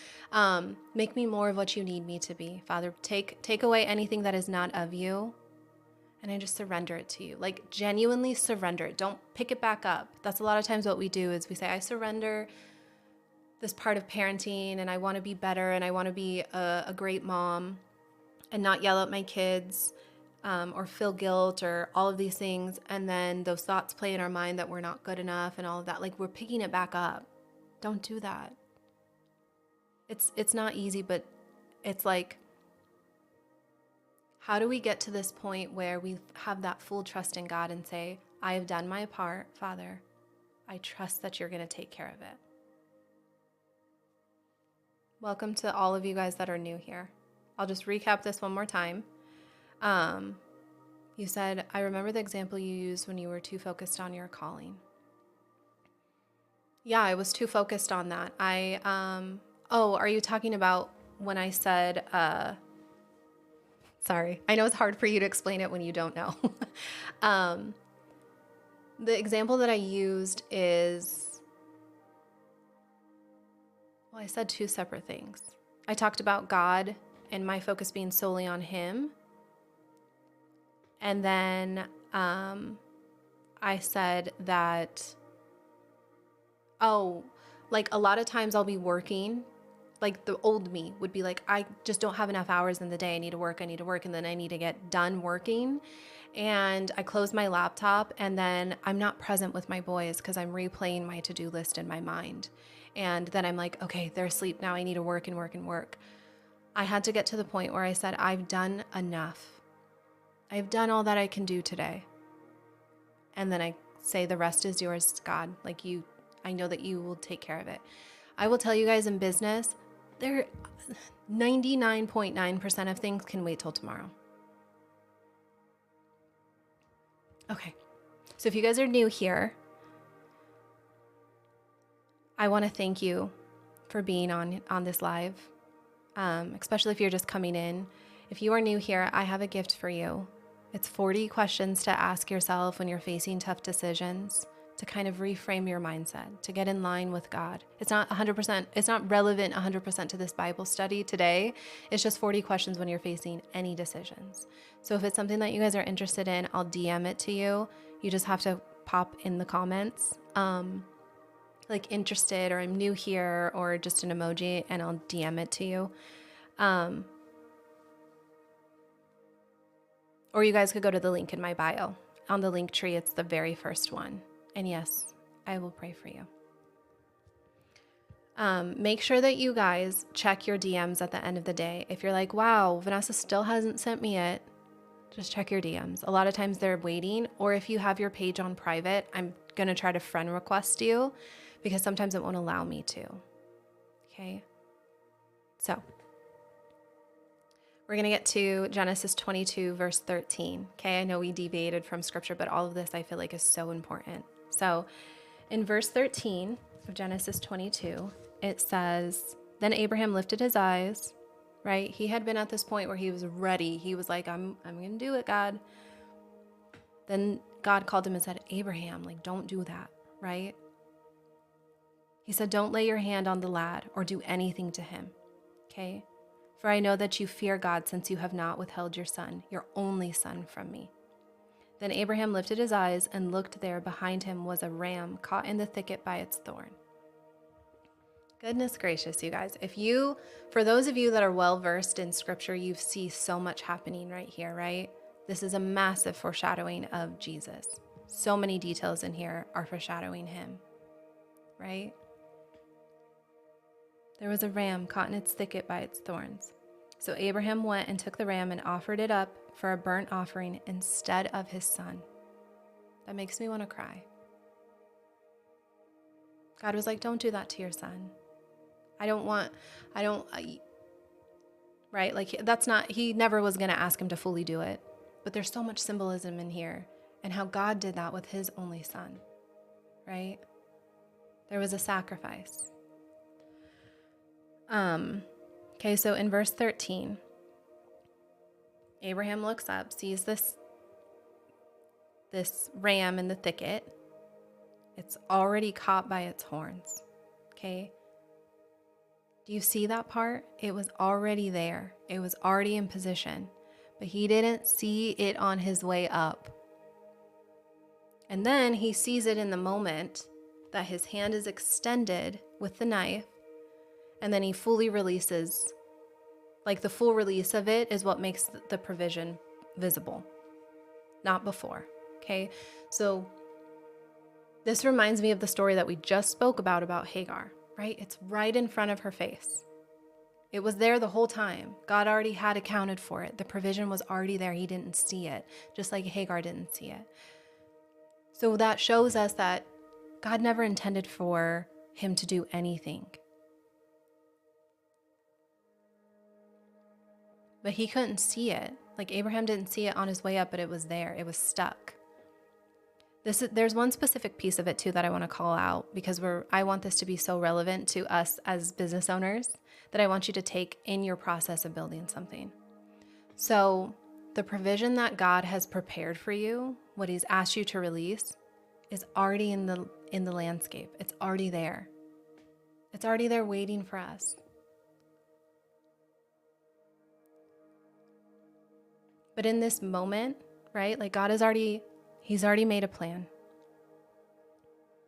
Make me more of what you need me to be. Father, take away anything that is not of you. And I just surrender it to you. Like, genuinely surrender it. Don't pick it back up. That's a lot of times what we do is we say, I surrender this part of parenting and I want to be better and I want to be a great mom and not yell at my kids or feel guilt or all of these things. And then those thoughts play in our mind that we're not good enough and all of that. Like, we're picking it back up. Don't do that. It's not easy, but it's like, how do we get to this point where we have that full trust in God and say, I have done my part, Father. I trust that you're going to take care of it. Welcome to all of you guys that are new here. I'll just recap this one more time. You said, I remember the example you used when you were too focused on your calling. Yeah, I was too focused on that. Are you talking about when I said, sorry, I know it's hard for you to explain it when you don't know. The example that I used is, well, I said two separate things. I talked about God and my focus being solely on Him. And then I said that, like a lot of times I'll be working. Like the old me would be like, I just don't have enough hours in the day. I need to work. And then I need to get done working. And I close my laptop and then I'm not present with my boys because I'm replaying my to-do list in my mind. And then I'm like, okay, they're asleep now. I need to work and work and work. I had to get to the point where I said, I've done enough. I've done all that I can do today. And then I say, the rest is yours, God. Like I know that you will take care of it. I will tell you guys in business, 99.9% of things can wait till tomorrow. Okay. So if you guys are new here, I want to thank you for being on this live, especially if you're just coming in. If you are new here, I have a gift for you. It's 40 questions to ask yourself when you're facing tough decisions, to kind of reframe your mindset, to get in line with God. It's not 100%, it's not relevant 100% to this Bible study today. It's just 40 questions when you're facing any decisions. So if it's something that you guys are interested in, I'll DM it to you. You just have to pop in the comments, like interested, or I'm new here, or just an emoji, and I'll DM it to you. Or you guys could go to the link in my bio. On the link tree, it's the very first one. And yes, I will pray for you. Make sure that you guys check your DMs at the end of the day. If you're like, wow, Vanessa still hasn't sent me it, just check your DMs. A lot of times they're waiting. Or if you have your page on private, I'm going to try to friend request you because sometimes it won't allow me to. Okay. So we're going to get to Genesis 22, verse 13. Okay. I know we deviated from scripture, but all of this I feel like is so important. So in verse 13 of Genesis 22, it says, then Abraham lifted his eyes, right? He had been at this point where he was ready. He was like, I'm going to do it, God. Then God called him and said, Abraham, like, don't do that, right? He said, don't lay your hand on the lad or do anything to him, okay? For I know that you fear God since you have not withheld your son, your only son, from me. Then Abraham lifted his eyes and looked. There behind him was a ram caught in the thicket by its thorn. Goodness gracious, you guys. For those of you that are well versed in scripture, you see so much happening right here, right? This is a massive foreshadowing of Jesus. So many details in here are foreshadowing him, right? There was a ram caught in its thicket by its thorns. So Abraham went and took the ram and offered it up for a burnt offering instead of his son. That makes me want to cry. God was like, don't do that to your son. Right? Like he never was going to ask him to fully do it. But there's so much symbolism in here and how God did that with his only son, right? There was a sacrifice. Okay, so in verse 13, Abraham looks up, sees this ram in the thicket. It's already caught by its horns, okay? Do you see that part? It was already there. It was already in position, but he didn't see it on his way up. And then he sees it in the moment that his hand is extended with the knife, and then he fully releases. Like the full release of it is what makes the provision visible, not before, okay? So this reminds me of the story that we just spoke about Hagar, right? It's right in front of her face. It was there the whole time. God already had accounted for it. The provision was already there. He didn't see it, just like Hagar didn't see it. So that shows us that God never intended for him to do anything. But he couldn't see it. Like Abraham didn't see it on his way up, but it was there. It was stuck. There's one specific piece of it too that I want to call out because I want this to be so relevant to us as business owners that I want you to take in your process of building something. So the provision that God has prepared for you, what he's asked you to release, is already in the landscape. It's already there. It's already there waiting for us. But in this moment, right? Like he's already made a plan.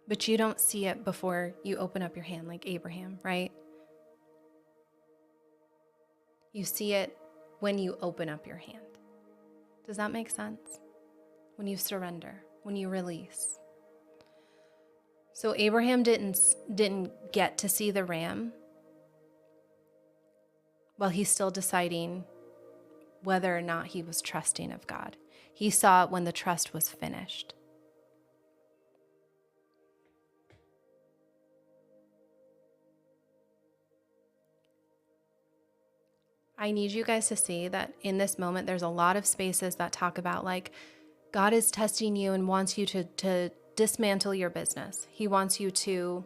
But you don't see it before you open up your hand like Abraham, right? You see it when you open up your hand. Does that make sense? When you surrender, when you release. So Abraham didn't get to see the ram while he's still deciding whether or not he was trusting of God. He saw it when the trust was finished. I need you guys to see that in this moment, there's a lot of spaces that talk about like God is testing you and wants you to dismantle your business. He wants you to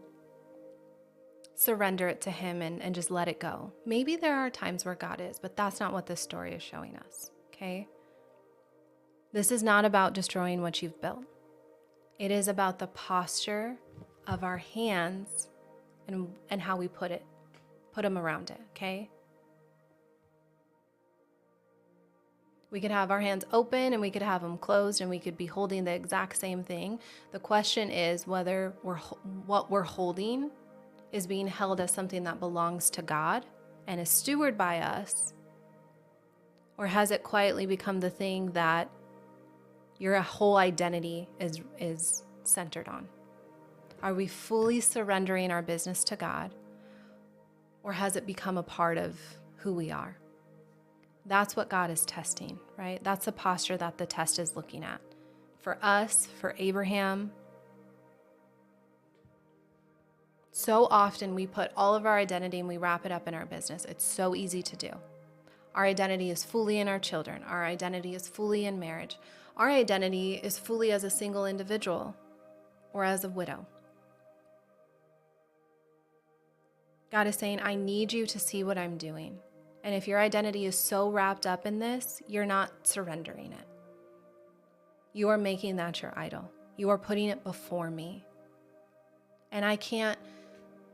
surrender it to him and just let it go. Maybe there are times where God is, but that's not what this story is showing us, okay? This is not about destroying what you've built. It is about the posture of our hands and how we put them around it, okay? We could have our hands open and we could have them closed and we could be holding the exact same thing. The question is whether what we're holding is being held as something that belongs to God and is stewarded by us, or has it quietly become the thing that your whole identity is centered on? Are we fully surrendering our business to God, or has it become a part of who we are? That's what God is testing, right? That's the posture that the test is looking at. For us, for Abraham, so often we put all of our identity and we wrap it up in our business. It's so easy to do. Our identity is fully in our children. Our identity is fully in marriage. Our identity is fully as a single individual or as a widow. God is saying, I need you to see what I'm doing. And if your identity is so wrapped up in this, you're not surrendering it. You are making that your idol. You are putting it before me. And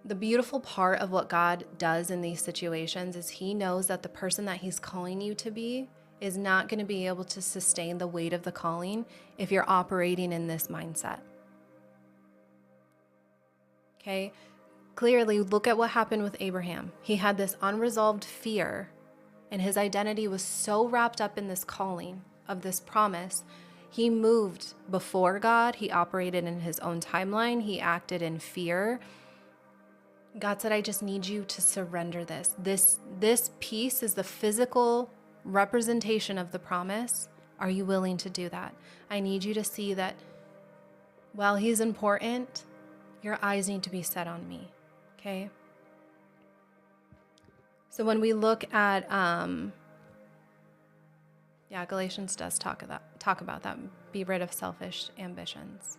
the beautiful part of what God does in these situations is he knows that the person that he's calling you to be is not going to be able to sustain the weight of the calling if you're operating in this mindset. Okay? Clearly, look at what happened with Abraham. He had this unresolved fear, and his identity was so wrapped up in this calling of this promise, he moved before God. He operated in his own timeline. He acted in fear. God said, I just need you to surrender this. This piece is the physical representation of the promise. Are you willing to do that? I need you to see that while he's important, your eyes need to be set on me. Okay? So when we look at, Galatians does talk about that. Be rid of selfish ambitions.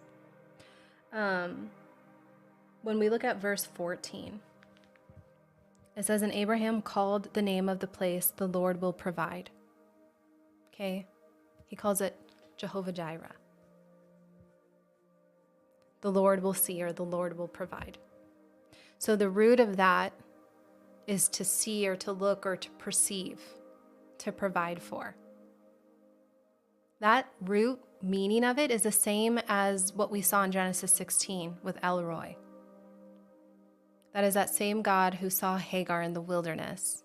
When we look at verse 14, it says, and Abraham called the name of the place, the Lord will provide. Okay? He calls it Jehovah Jireh. The Lord will see, or the Lord will provide. So the root of that is to see or to look or to perceive, to provide for. That root meaning of it is the same as what we saw in Genesis 16 with El Roi. That is that same God who saw Hagar in the wilderness.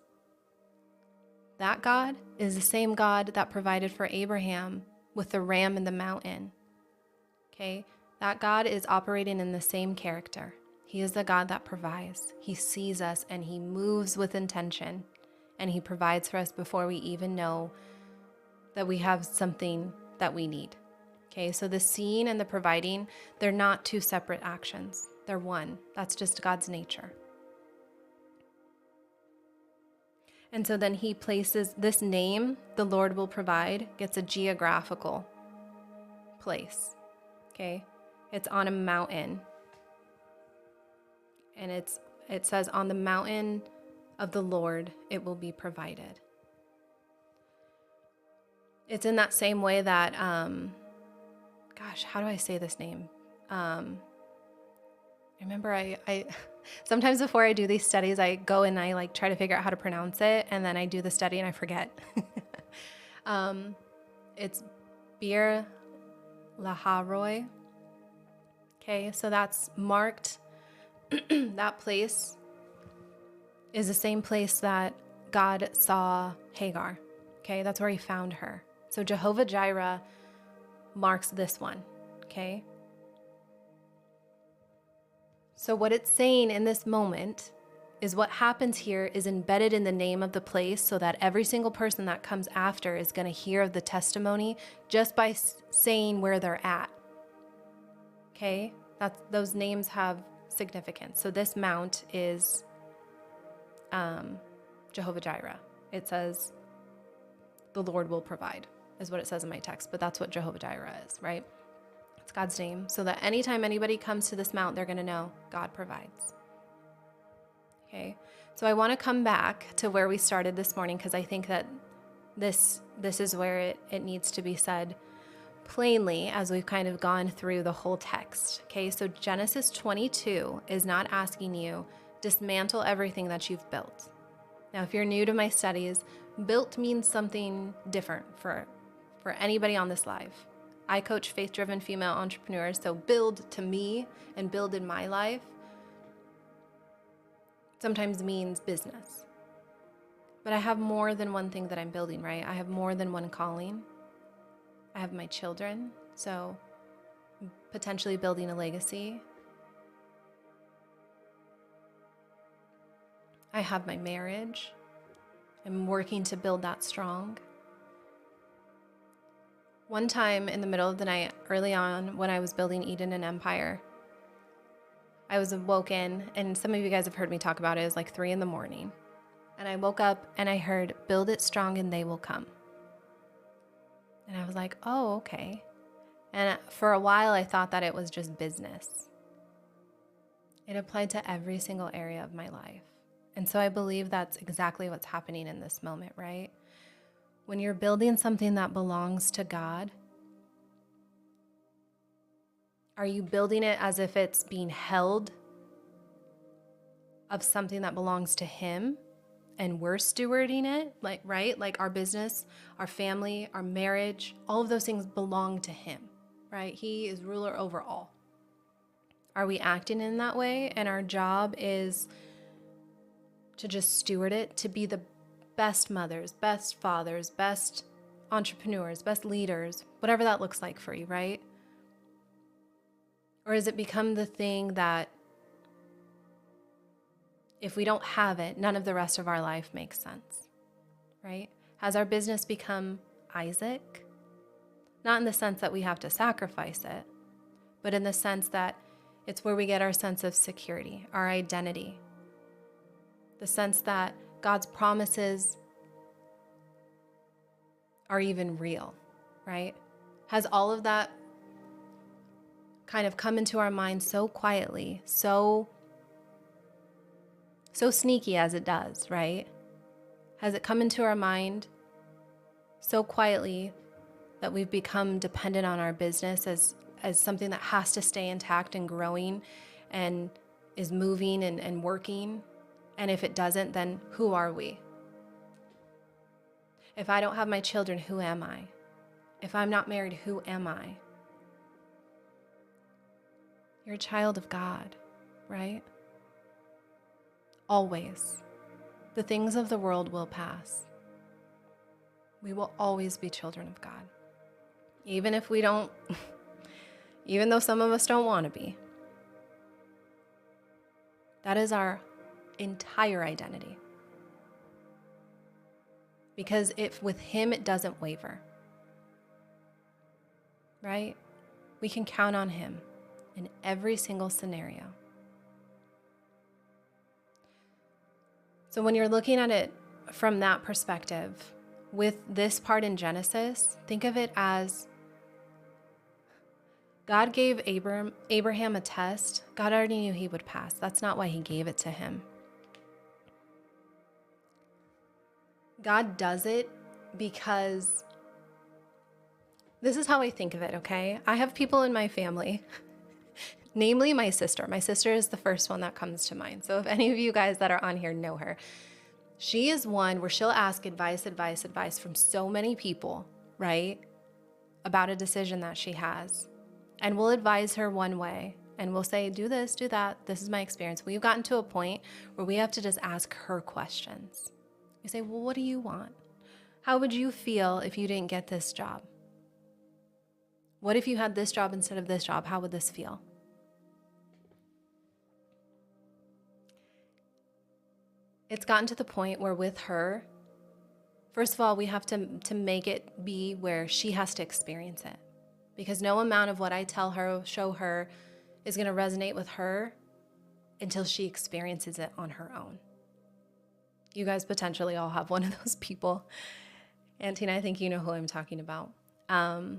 That God is the same God that provided for Abraham with the ram in the mountain. Okay? That God is operating in the same character. He is the God that provides. He sees us and he moves with intention, and he provides for us before we even know that we have something that we need. Okay, so the seeing and the providing, they're not two separate actions. They're one. That's just God's nature. And so then he places this name, the Lord will provide, gets a geographical place. Okay, it's on a mountain. And it says, on the mountain of the Lord, it will be provided. It's in that same way that, how do I say this name? I remember I sometimes before I do these studies, I go and I try to figure out how to pronounce it, and then I do the study and I forget. It's Bir Laharoi. Okay, so that's marked. That place is the same place that God saw Hagar. Okay, that's where he found her. So Jehovah Jireh marks this one. Okay. So what it's saying in this moment is what happens here is embedded in the name of the place, so that every single person that comes after is going to hear of the testimony just by saying where they're at. Okay, those names have significance. So this mount is Jehovah Jireh. It says, the Lord will provide, is what it says in my text, but that's what Jehovah Jireh is, right? It's God's name, so that anytime anybody comes to this mount, they're going to know God provides. Okay, so I want to come back to where we started this morning, because I think that this is where it needs to be said plainly as we've kind of gone through the whole text. Okay, so Genesis 22 is not asking you dismantle everything that you've built. Now, if you're new to my studies, built means something different for anybody on this live. I coach faith-driven female entrepreneurs, so build to me and build in my life sometimes means business. But I have more than one thing that I'm building, right? I have more than one calling. I have my children, so potentially building a legacy. I have my marriage. I'm working to build that strong. One time in the middle of the night, early on, when I was building Eden and Empire, I was awoken, and some of you guys have heard me talk about it. It was like 3 a.m. And I woke up and I heard, build it strong and they will come. And I was like, oh, okay. And for a while, I thought that it was just business. It applied to every single area of my life. And so I believe that's exactly what's happening in this moment, right? When you're building something that belongs to God, are you building it as if it's being held of something that belongs to Him and we're stewarding it? Like our business, our family, our marriage, all of those things belong to Him, right? He is ruler over all. Are we acting in that way? And our job is to just steward it, to be the best mothers, best fathers, best entrepreneurs, best leaders, whatever that looks like for you, right? Or has it become the thing that if we don't have it, none of the rest of our life makes sense, right? Has our business become Isaac? Not in the sense that we have to sacrifice it, but in the sense that it's where we get our sense of security, our identity, the sense that God's promises are even real, right? Has all of that kind of come into our minds so quietly, so sneaky as it does, right? Has it come into our mind so quietly that we've become dependent on our business as something that has to stay intact and growing and is moving and working? And if it doesn't, then who are we? If I don't have my children, who am I? If I'm not married, who am I? You're a child of God, right? Always. The things of the world will pass. We will always be children of God. Even if we don't, even though some of us don't want to be. That is our entire identity. Because if with Him it doesn't waver, right? We can count on Him in every single scenario. So when you're looking at it from that perspective, with this part in Genesis, think of it as God gave Abraham a test. God already knew he would pass. That's not why He gave it to him. God does it because this is how I think of it, okay? I have people in my family, namely my sister. My sister is the first one that comes to mind. So if any of you guys that are on here know her, she is one where she'll ask advice from so many people, right? About a decision that she has. And we'll advise her one way and we'll say, do this, do that. This is my experience. We've gotten to a point where we have to just ask her questions. We say, well, what do you want? How would you feel if you didn't get this job? What if you had this job instead of this job? How would this feel? It's gotten to the point where with her, first of all, we have to make it be where she has to experience it. Because no amount of what I tell her, show her, is going to resonate with her until she experiences it on her own. You guys potentially all have one of those people. Auntie and I think you know who I'm talking about. But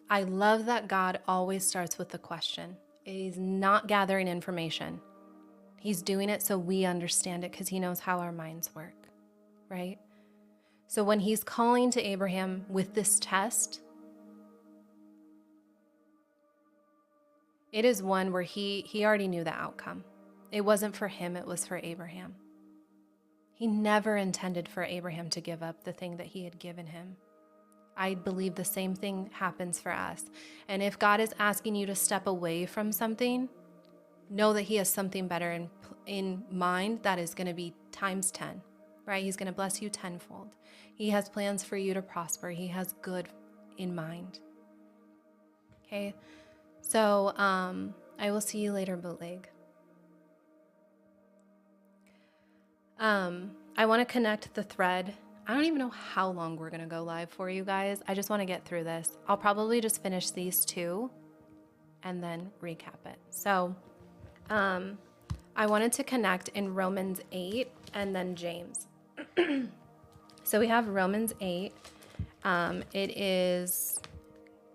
I love that God always starts with the question. He's not gathering information. He's doing it so we understand it because He knows how our minds work, right? So when He's calling to Abraham with this test, it is one where he already knew the outcome. It wasn't for him, it was for Abraham. He never intended for Abraham to give up the thing that He had given him. I believe the same thing happens for us. And if God is asking you to step away from something, know that He has something better in mind that is going to be times 10, right? He's going to bless you tenfold. He has plans for you to prosper. He has good in mind. Okay, so I will see you later, bootleg. I want to connect the thread. I don't even know how long we're going to go live for, you guys. I just want to get through this. I'll probably just finish these two and then recap it. So I wanted to connect in Romans 8 and then James. So we have Romans 8. It is,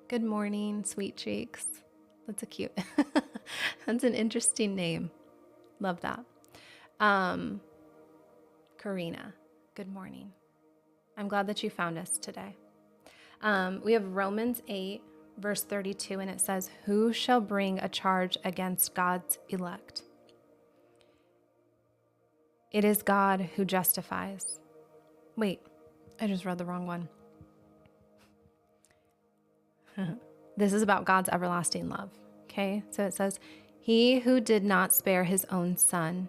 good morning, sweet cheeks. That's a cute, that's an interesting name. Love that. Karina, good morning. I'm glad that you found us today. We have Romans 8, verse 32, and it says, who shall bring a charge against God's elect? It is God who justifies. Wait, I just read the wrong one. This is about God's everlasting love. Okay, so it says, he who did not spare His own Son,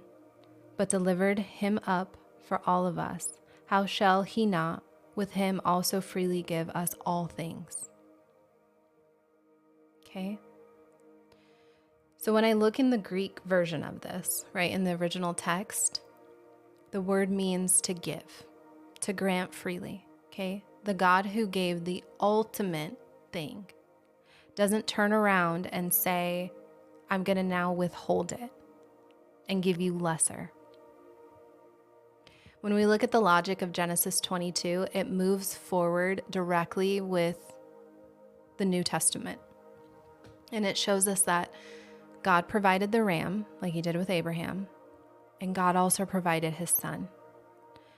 but delivered Him up for all of us, how shall he not with him also freely give us all things? Okay. So when I look in the Greek version of this, right, in the original text, the word means to give, to grant freely. Okay. The God who gave the ultimate thing doesn't turn around and say, I'm going to now withhold it and give you lesser. When we look at the logic of Genesis 22, it moves forward directly with the New Testament. And it shows us that God provided the ram, like he did with Abraham, and God also provided his son.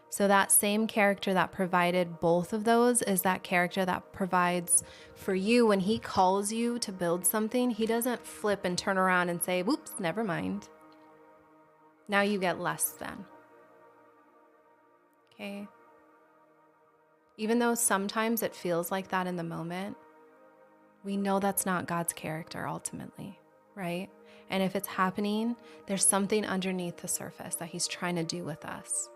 So that same character that provided both of those is that character that provides for you when he calls you to build something. He doesn't flip and turn around and say, whoops, never mind. Now you get less than. Okay. Even though sometimes it feels like that in the moment, we know that's not God's character ultimately, right? And if it's happening, there's something underneath the surface that he's trying to do with us.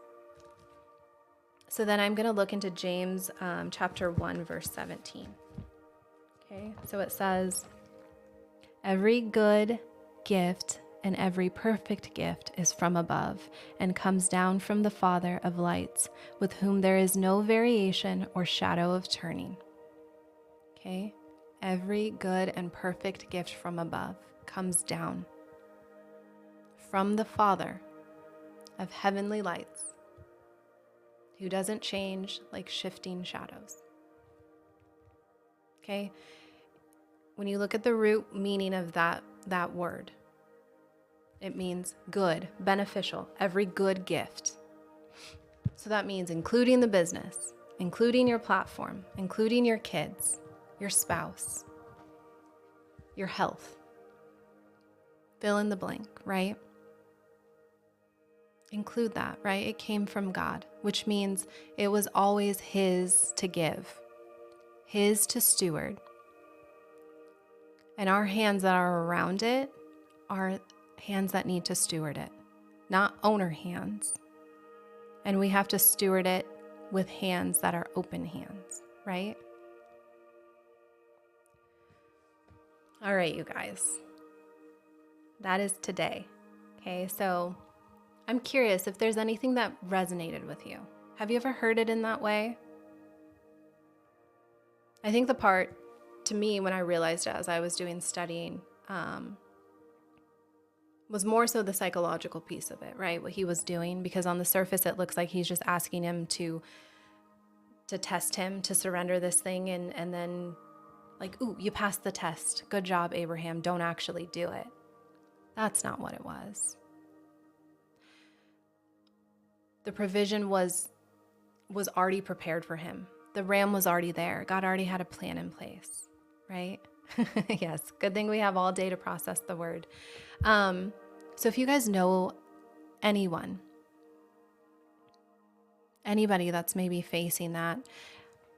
So then I'm going to look into James chapter 1, verse 17. Okay, so it says, every good gift and every perfect gift is from above and comes down from the Father of lights, with whom there is no variation or shadow of turning. Okay, every good and perfect gift from above comes down from the Father of heavenly lights, who doesn't change like shifting shadows. Okay, when you look at the root meaning of that word, it means good, beneficial, every good gift. So that means including the business, including your platform, including your kids, your spouse, your health. Fill in the blank, right? Include that, right? It came from God, which means it was always his to give, his to steward. And our hands that are around it are hands that need to steward it, not owner hands. And we have to steward it with hands that are open hands, right? All right, you guys. That is today. Okay, so I'm curious if there's anything that resonated with you. Have you ever heard it in that way? I think the part, to me, when I realized it as I was doing studying, was more so the psychological piece of it, right? What he was doing, because on the surface, it looks like he's just asking him to test him, to surrender this thing, and then like, ooh, you passed the test. Good job, Abraham. Don't actually do it. That's not what it was. The provision was already prepared for him. The ram was already there. God already had a plan in place, right? Yes, good thing we have all day to process the word. So if you guys know anybody that's maybe facing that,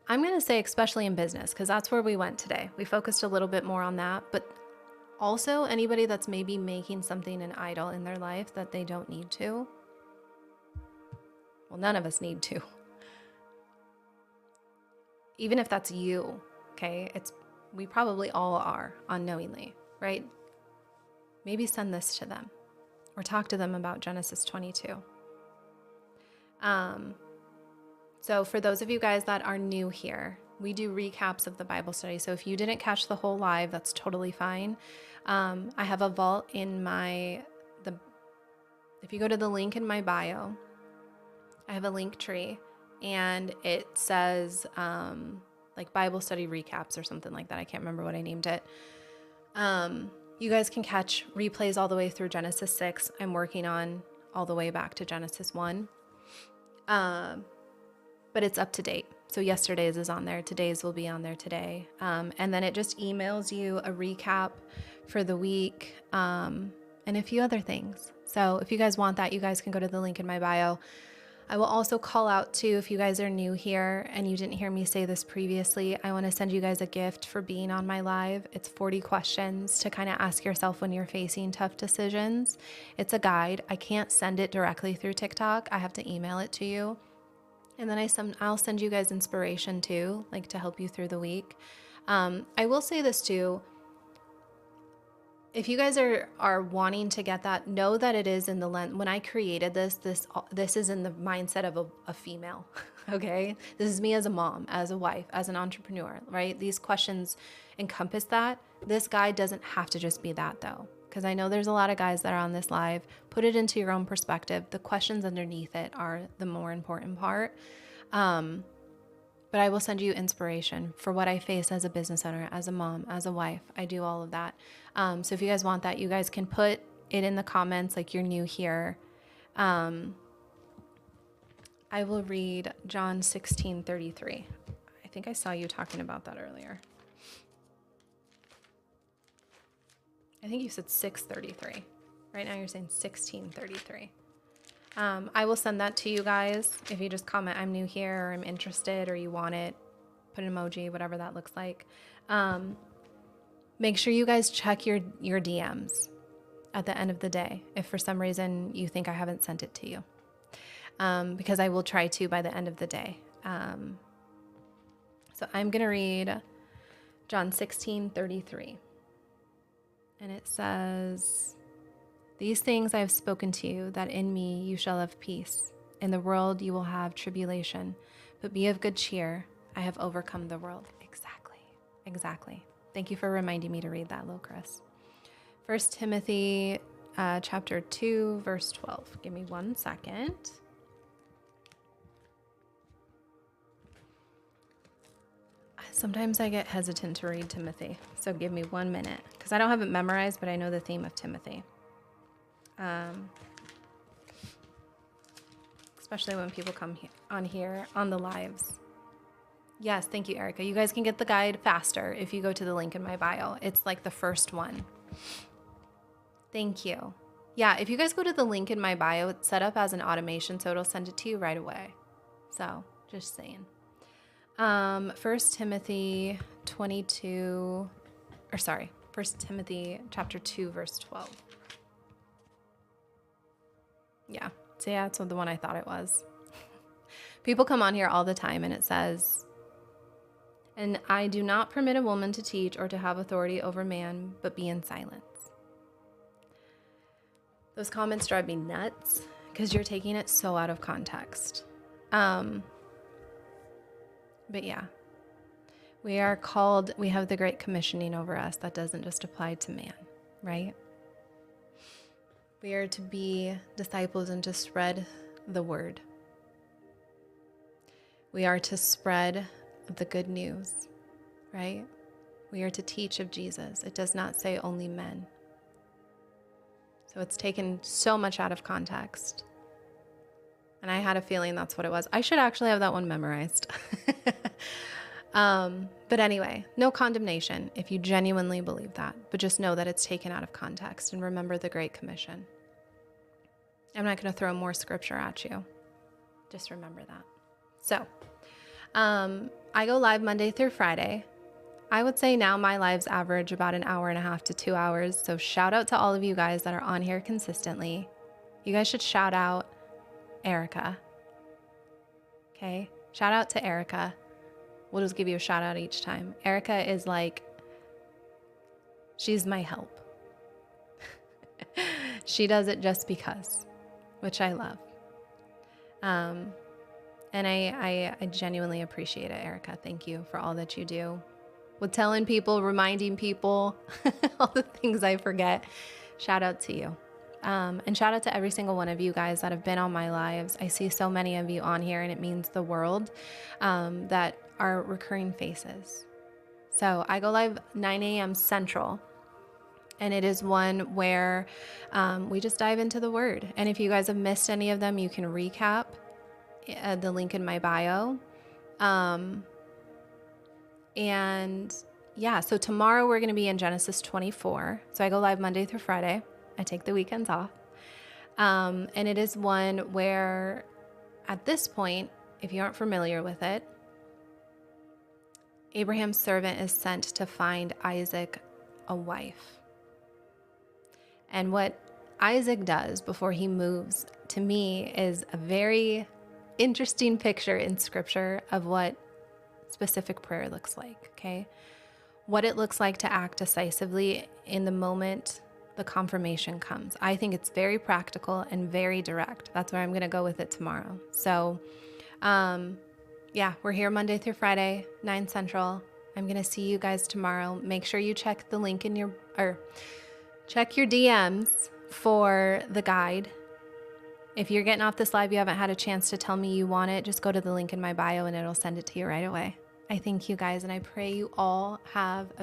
I'm going to say especially in business, because that's where we went today. We focused a little bit more on that, but also anybody that's maybe making something an idol in their life that they don't need to. Well, none of us need to. Even if that's you, okay? We probably all are unknowingly, right? Maybe send this to them or talk to them about Genesis 22. So for those of you guys that are new here, we do recaps of the Bible study. So if you didn't catch the whole live, that's totally fine. I have a vault in if you go to the link in my bio, I have a link tree and it says like Bible study recaps or something like that. I can't remember what I named it. You guys can catch replays all the way through Genesis 6. I'm working on all the way back to Genesis 1. But it's up to date. So yesterday's is on there. Today's will be on there today. And then it just emails you a recap for the week and a few other things. So if you guys want that, you guys can go to the link in my bio. I will also call out too, if you guys are new here and you didn't hear me say this previously, I want to send you guys a gift for being on my live. It's 40 questions to kind of ask yourself when you're facing tough decisions. It's a guide. I can't send it directly through TikTok. I have to email it to you. And then I'll send you guys inspiration too, like to help you through the week. I will say this too. If you guys are wanting to get that, know that it is in the lens. When I created this is in the mindset of a female. Okay, this is me as a mom, as a wife, as an entrepreneur, right? These questions encompass that. This guide doesn't have to just be that though, because I know there's a lot of guys that are on this live. Put it into your own perspective. The questions underneath it are the more important part. But I will send you inspiration for what I face as a business owner, as a mom, as a wife. I do all of that. So if you guys want that, you guys can put it in the comments like you're new here. I will read John 16:33. I think I saw you talking about that earlier. I think you said 6:33. Right now you're saying 16:33. I will send that to you guys. If you just comment, I'm new here, or I'm interested, or you want it, put an emoji, whatever that looks like. Make sure you guys check your DMs at the end of the day, if for some reason you think I haven't sent it to you. Because I will try to by the end of the day. So I'm going to read John 16:33. And it says, "These things I have spoken to you, that in me you shall have peace. In the world you will have tribulation, but be of good cheer. I have overcome the world." Exactly. Thank you for reminding me to read that, little Chris. 1 Timothy chapter 2, verse 12. Give me 1 second. Sometimes I get hesitant to read Timothy, so give me 1 minute, because I don't have it memorized, but I know the theme of Timothy. Especially when people come on here on the lives. Yes, thank you, Erica. You guys can get the guide faster if you go to the link in my bio. It's like the first one. Thank you. Yeah, if you guys go to the link in my bio, it's set up as an automation, so it'll send it to you right away. So, just saying. 1 Timothy 1 Timothy chapter 2, verse 12. Yeah, so yeah, that's the one I thought it was. People come on here all the time and it says, "And I do not permit a woman to teach or to have authority over man, but be in silence." Those comments drive me nuts because you're taking it so out of context. But yeah, we are called, we have the great commissioning over us. That doesn't just apply to man, right? We are to be disciples and to spread the word. We are to spread the good news, right? We are to teach of Jesus. It does not say only men. So it's taken so much out of context. And I had a feeling that's what it was. I should actually have that one memorized. But anyway, no condemnation if you genuinely believe that, but just know that it's taken out of context and remember the Great Commission. I'm not going to throw more scripture at you. Just remember that. So, I go live Monday through Friday. I would say now my lives average about 1.5 hours to 2 hours. So shout out to all of you guys that are on here consistently. You guys should shout out Erica. Okay? Shout out to Erica. We'll just give you a shout out each time. Erica is like, she's my help. She does it just because, which I love. And I genuinely appreciate it, Erica. Thank you for all that you do. With telling people, reminding people, all the things I forget. Shout out to you. And shout out to every single one of you guys that have been on my lives. I see so many of you on here, and it means the world, that are recurring faces. So I go live 9 a.m. Central, and it is one where we just dive into the word. And if you guys have missed any of them, you can recap the link in my bio. And yeah, so tomorrow we're going to be in Genesis 24. So I go live Monday through Friday. I take the weekends off. And it is one where at this point, if you aren't familiar with it, Abraham's servant is sent to find Isaac a wife. And what Isaac does before he moves, to me, is a very interesting picture in scripture of what specific prayer looks like, okay? What it looks like to act decisively in the moment the confirmation comes. I think it's very practical and very direct. That's where I'm going to go with it tomorrow. So, yeah, we're here Monday through Friday, 9 Central. I'm going to see you guys tomorrow. Make sure you check the link in check your DMs for the guide. If you're getting off this live, you haven't had a chance to tell me you want it, just go to the link in my bio and it'll send it to you right away. I thank you guys, and I pray you all have a